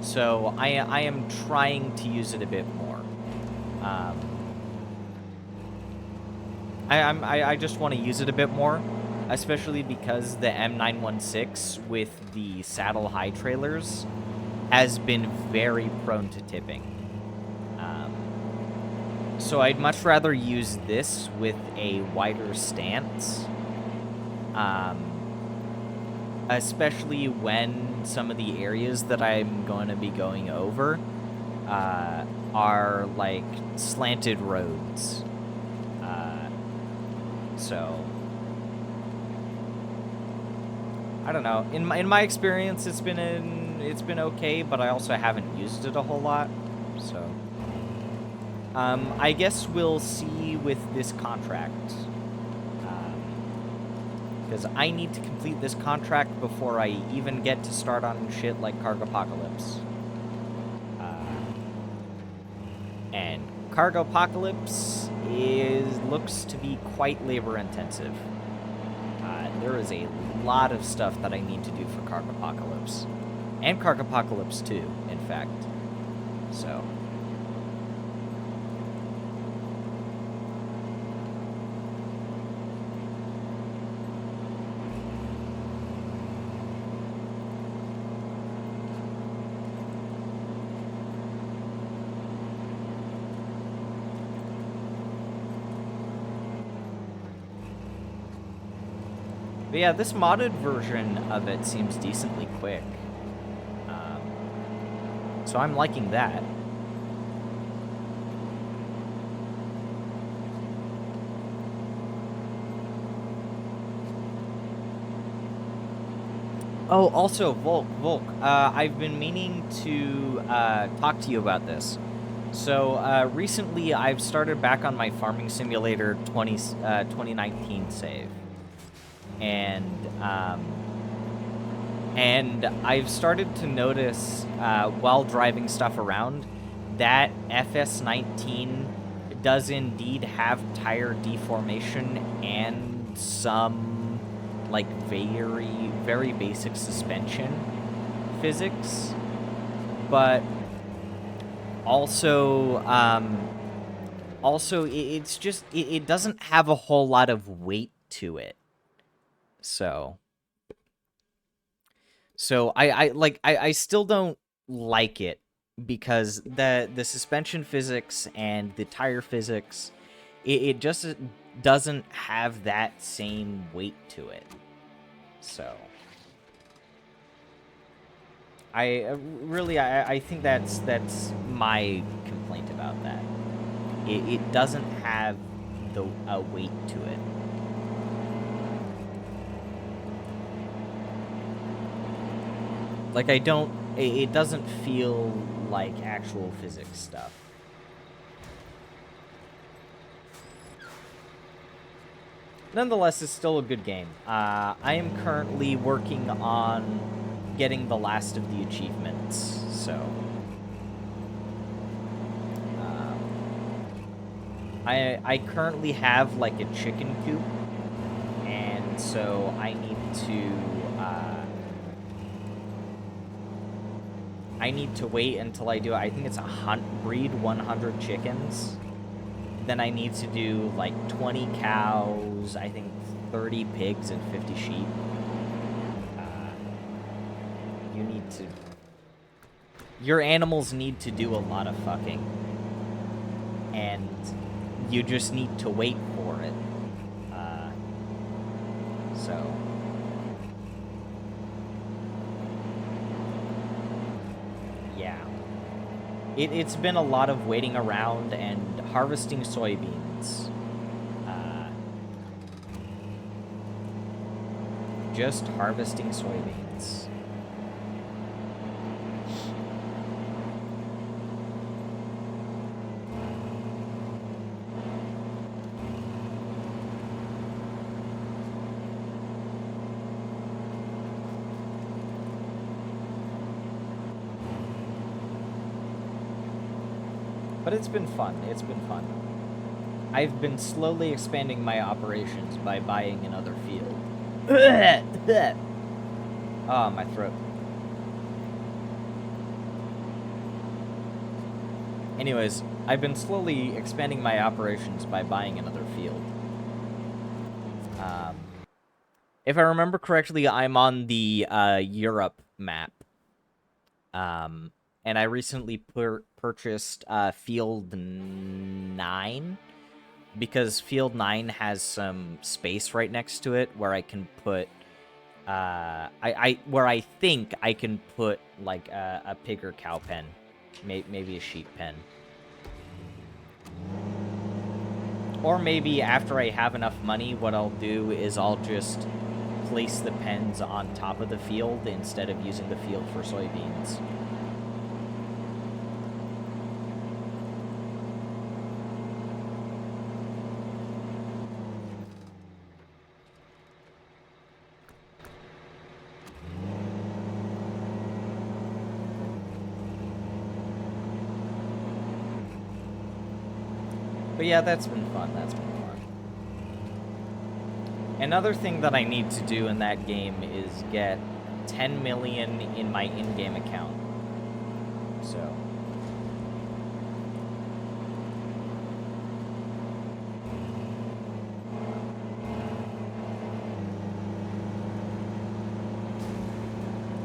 So I am trying to use it a bit more. I just want to use it a bit more, especially because the M916 with the saddle high trailers has been very prone to tipping. So I'd much rather use this with a wider stance. Especially when some of the areas that I'm going to be going over are like slanted roads. So I don't know. In my experience, it's been okay, but I also haven't used it a whole lot. So I guess we'll see with this contract. Because I need to complete this contract before I even get to start on shit like Cargo Apocalypse. And Cargo Apocalypse looks to be quite labor intensive. There is a lot of stuff that I need to do for Cargo Apocalypse. And Carcapocalypse 2, in fact. So. But yeah, this modded version of it seems decently quick. So I'm liking that. Oh, also, Volk, I've been meaning to talk to you about this. So, recently I've started back on my Farming Simulator 2019 save. And I've started to notice, while driving stuff around, that FS19 does indeed have tire deformation and some, like, very, very basic suspension physics. But also, it's just, it doesn't have a whole lot of weight to it. So I still don't like it because the suspension physics and the tire physics, it just doesn't have that same weight to it. So I think that's my complaint about that. It doesn't have a weight to it. Like, it doesn't feel like actual physics stuff. Nonetheless, it's still a good game. I am currently working on getting the last of the achievements, so... I currently have, like, a chicken coop, and so I need to wait until I do, I think it's breed 100 chickens. Then I need to do, like, 20 cows, I think 30 pigs, and 50 sheep. Your animals need to do a lot of fucking. And you just need to wait for it. So... yeah. It's been a lot of waiting around and harvesting soybeans. Just harvesting soybeans. But it's been fun. It's been fun. I've been slowly expanding my operations by buying another field. Oh, my throat. Anyways, I've been slowly expanding my operations by buying another field. If I remember correctly, I'm on the Europe map. And I recently purchased Field 9, because Field 9 has some space right next to it where I can put, where I think I can put, like, a pig or cow pen, maybe a sheep pen. Or maybe after I have enough money, what I'll do is I'll just place the pens on top of the field instead of using the field for soybeans. But yeah, that's been fun. That's been fun. Another thing that I need to do in that game is get 10 million in my in-game account. So.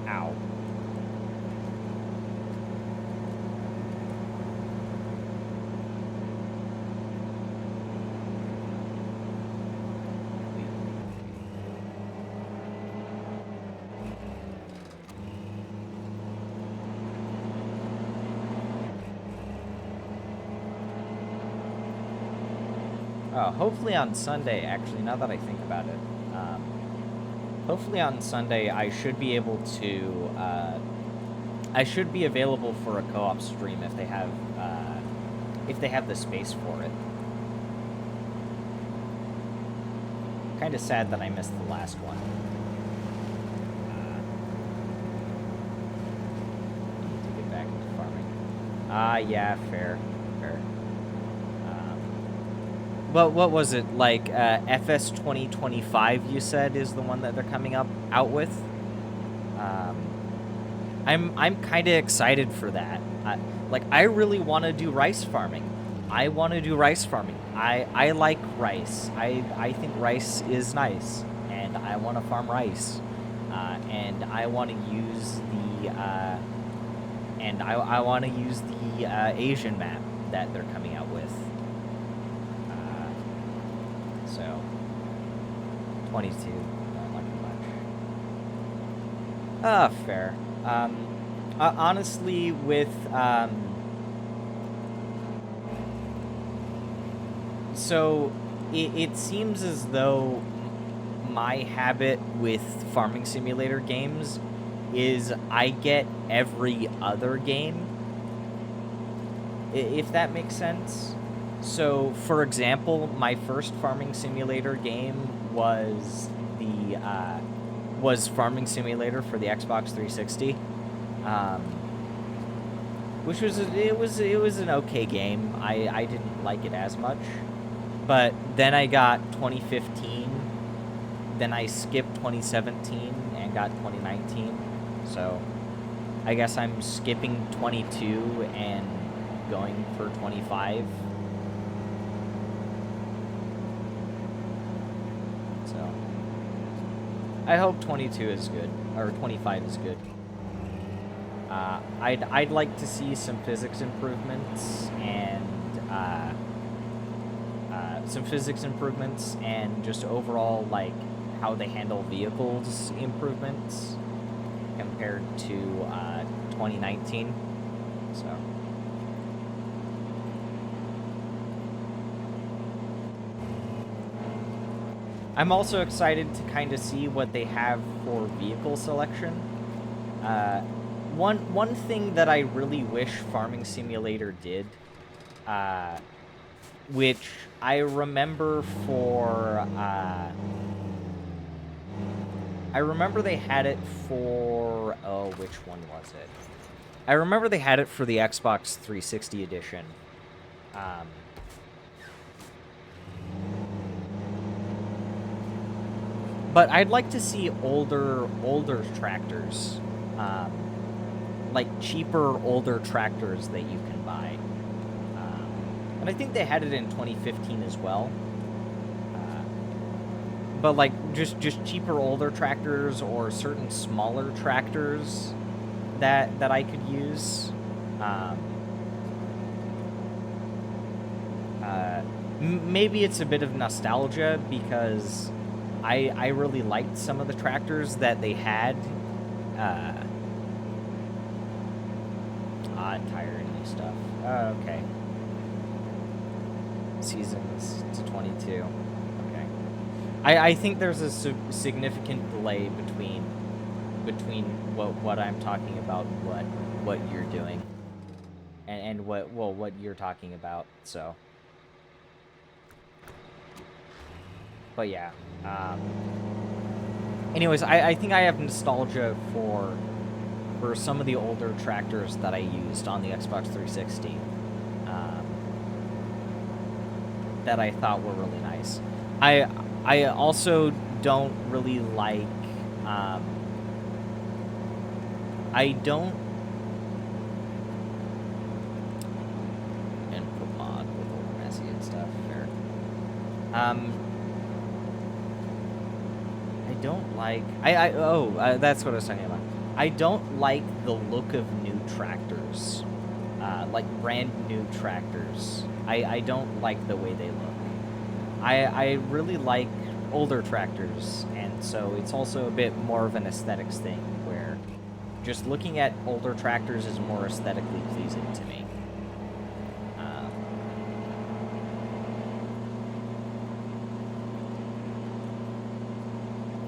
Ow. Oh, hopefully on Sunday, actually, now that I think about it, hopefully on Sunday I should be able to, I should be available for a co-op stream if they have the space for it. Kind of sad that I missed the last one. Need to get back into farming. Yeah, fair. What was it, like, FS 2025 you said is the one that they're coming out with? I'm kind of excited for that. I really want to do rice farming. I like rice. I think rice is nice, and I want to farm rice. And I want to use the Asian map that they're coming out with. So 22, not much. Fair. Honestly, with so it seems as though my habit with farming simulator games is I get every other game, if that makes sense. So, for example, my first farming simulator game was Farming Simulator for the Xbox 360, which was an okay game. I didn't like it as much, but then I got 2015, then I skipped 2017 and got 2019. So, I guess I'm skipping 22 and going for 25. I hope 22 is good, or 25 is good. I'd like to see some physics improvements and just overall, like, how they handle vehicles improvements compared to 2019. So. I'm also excited to kind of see what they have for vehicle selection. One thing that I really wish Farming Simulator did, which I remember for, I remember they had it for, oh, which one was it? I remember they had it for the Xbox 360 edition. But I'd like to see older tractors, like cheaper older tractors that you can buy. And I think they had it in 2015 as well. But like just cheaper older tractors or certain smaller tractors that I could use. Maybe it's a bit of nostalgia because I really liked some of the tractors that they had. Tire new stuff. Oh, okay. Seasons to 22. Okay. I think there's a significant delay between what I'm talking about, what you're doing, and what you're talking about. So. But yeah. Anyways, I think I have nostalgia for some of the older tractors that I used on the Xbox 360 that I thought were really nice. I also don't really like I don't input mod with all the messy and stuff. Fair. Um, I don't like. That's what I was talking about. I don't like the look of new tractors, like brand new tractors. I don't like the way they look. I really like older tractors, and so it's also a bit more of an aesthetics thing where just looking at older tractors is more aesthetically pleasing to me. Um,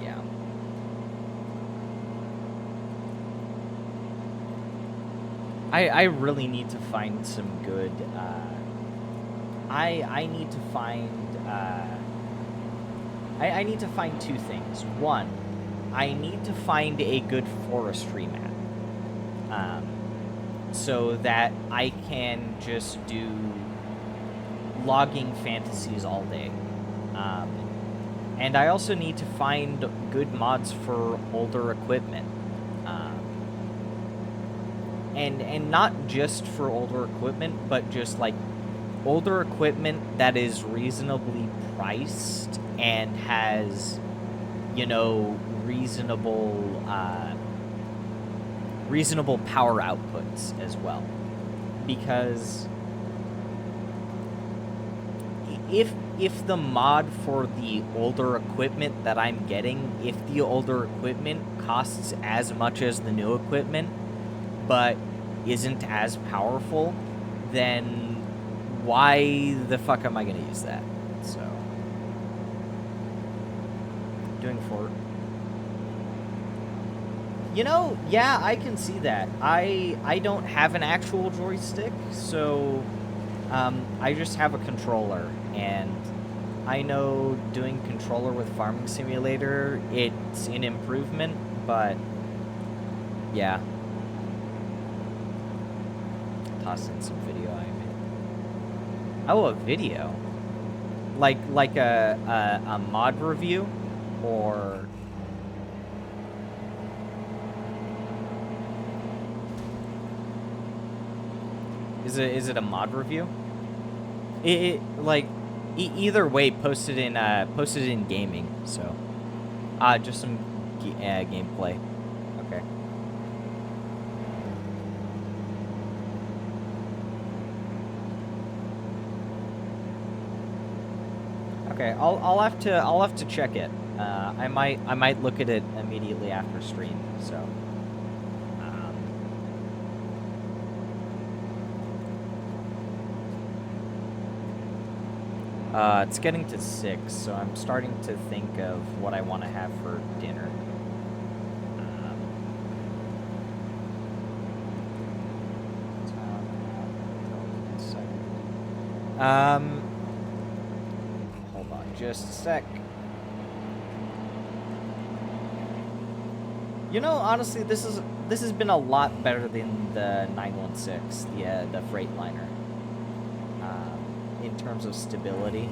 yeah. I really need to find some good. I need to find. I need to find two things. One, I need to find a good forestry map, um, so that I can just do logging fantasies all day. Um, and I also need to find good mods for older equipment. Um, and not just for older equipment, but just like older equipment that is reasonably priced and has, you know, reasonable power outputs as well. Because if the mod for the older equipment that I'm getting, if the older equipment costs as much as the new equipment, but isn't as powerful, then why the fuck am I gonna use that? So, doing for, you know, yeah, I can see that. I don't have an actual joystick, so I just have a controller, and I know doing controller with Farming Simulator, it's an improvement, but yeah. Toss in some video I made. Oh, a video? Like a mod review? Or... Is it a mod review? Like either way, posted in gaming. So, just some gameplay. Okay. Okay. I'll have to check it. I might look at it immediately after stream. So. It's getting to 6, so I'm starting to think of what I want to have for dinner. Hold on just a sec. You know, honestly, this has been a lot better than the 916, the Freightliner. In terms of stability.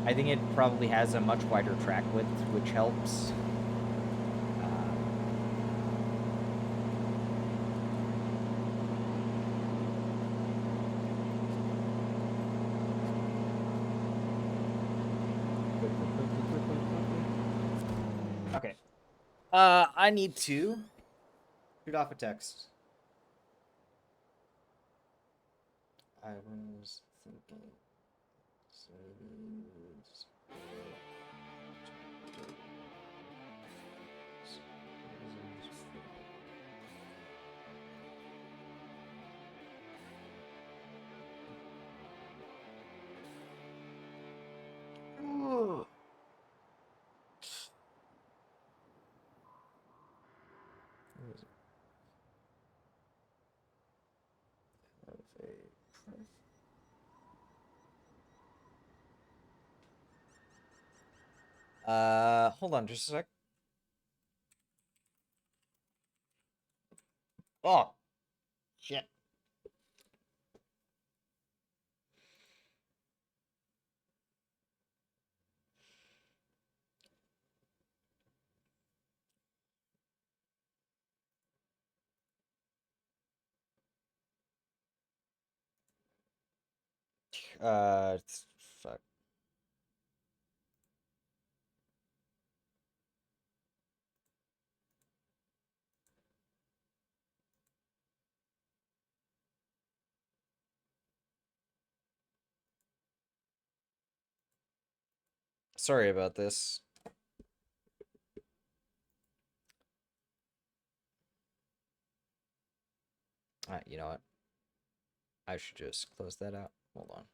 I think it probably has a much wider track width, which helps. Okay. I need to shoot off a text. I was thinking. Hold on just a sec. Oh, shit. Fuck. Sorry about this. You know what? I should just close that out. Hold on.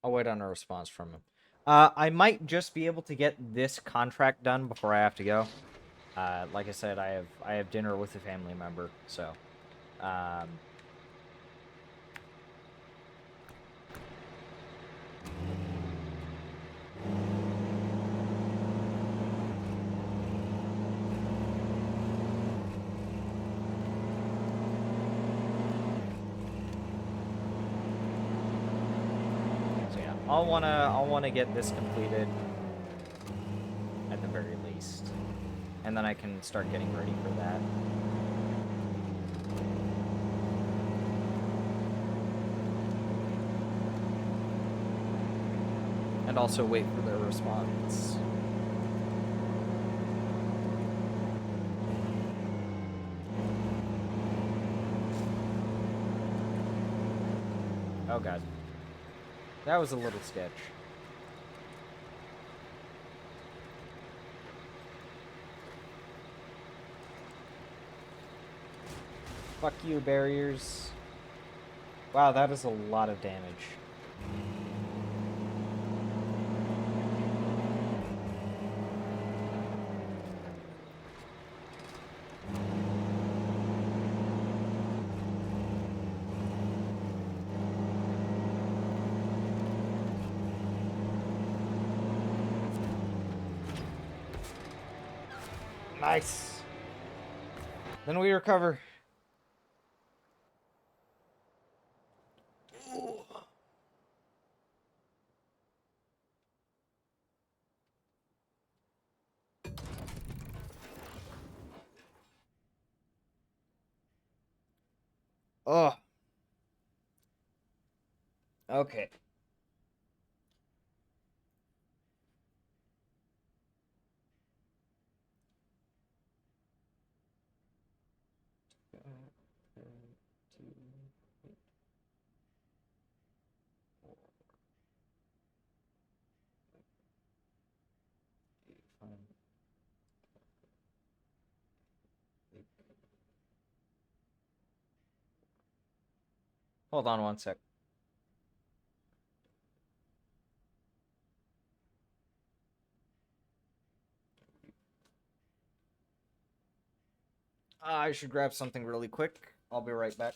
I'll wait on a response from him. I might just be able to get this contract done before I have to go. Like I said, I have dinner with a family member, so yeah, I'll wanna get this completed at the very least, and then I can start getting ready for that. And also wait for their response. Oh god. That was a little sketch. Fuck you, barriers. Wow, that is a lot of damage. Nice. Then we recover. Oh. Okay. Hold on one sec. I should grab something really quick. I'll be right back.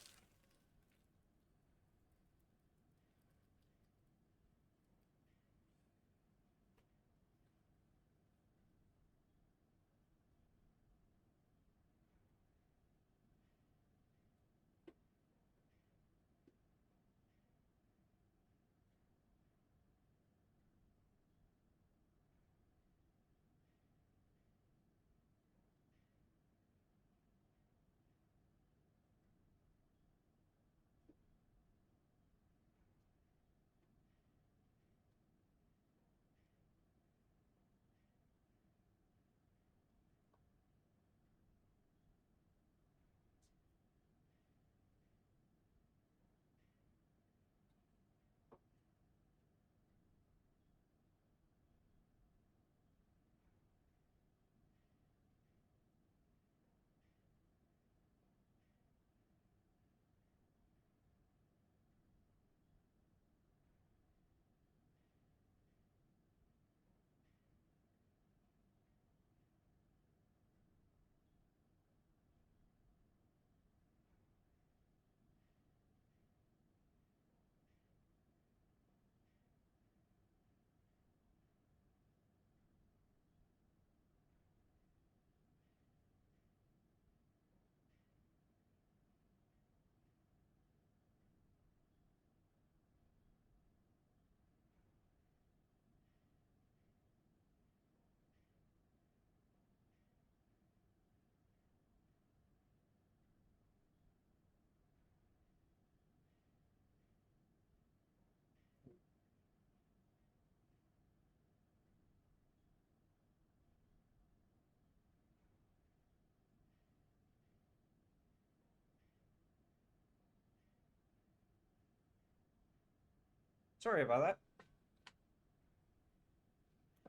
Sorry about that.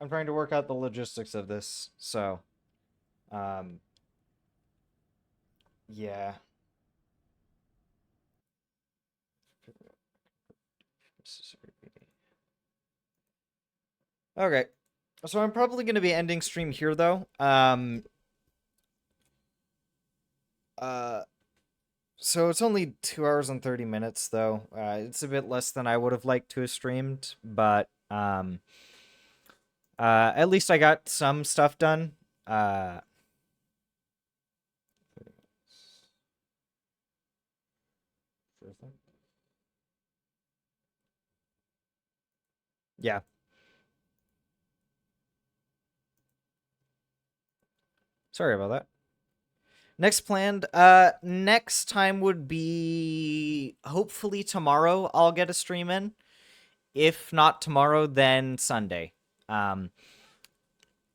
I'm trying to work out the logistics of this, so, um, yeah. Okay, so I'm probably going to be ending stream here, though. Uh, so it's only 2 hours and 30 minutes, though. It's a bit less than I would have liked to have streamed, but, at least I got some stuff done. Yeah. Sorry about that. Next planned, next time would be hopefully tomorrow I'll get a stream in. If not tomorrow, then Sunday.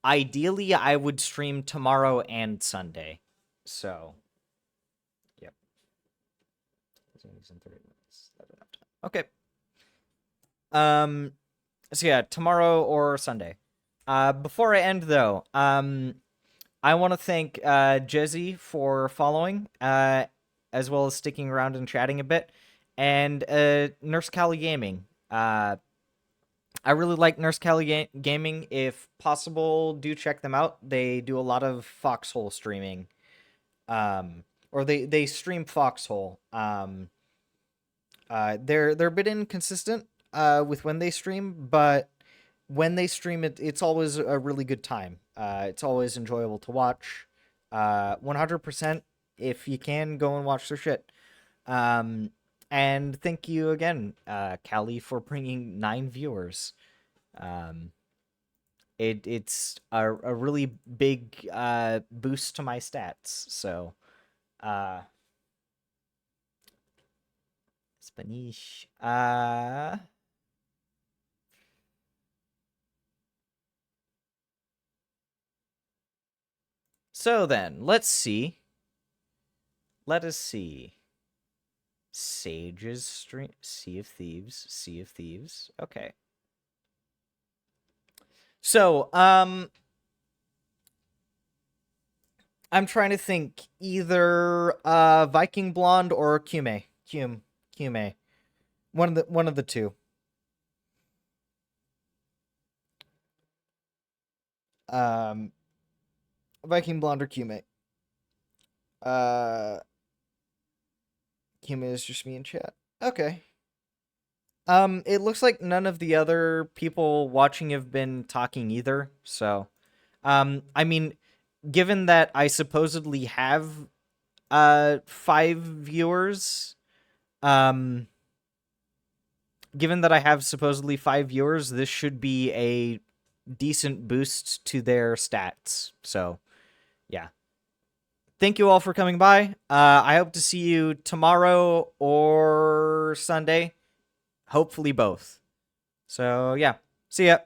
Ideally I would stream tomorrow and Sunday. So, yep. Okay. So yeah, tomorrow or Sunday. Before I end though, I want to thank Jezzy for following, as well as sticking around and chatting a bit, and Nurse Callie Gaming. I really like Nurse Callie Gaming. If possible, do check them out. They do a lot of Foxhole streaming, or they stream Foxhole. They're a bit inconsistent with when they stream, but when they stream it's always a really good time. It's always enjoyable to watch. 100%. If you can, go and watch their shit. And thank you again, Callie, for bringing 9 viewers. It's a really big boost to my stats. So, Spanish. So then, let's see. Let us see. Sage's stream. Sea of Thieves. Sea of Thieves. Okay. So, I'm trying to think either Viking Blonde or Kume. Kume. One of the two. Viking Blonde or Kume. Kume is just me in chat. Okay. It looks like none of the other people watching have been talking either, so I mean, given that I supposedly have 5 viewers, given that I have supposedly 5 viewers, this should be a decent boost to their stats. So, yeah. Thank you all for coming by. I hope to see you tomorrow or Sunday. Hopefully both. So, yeah. See ya.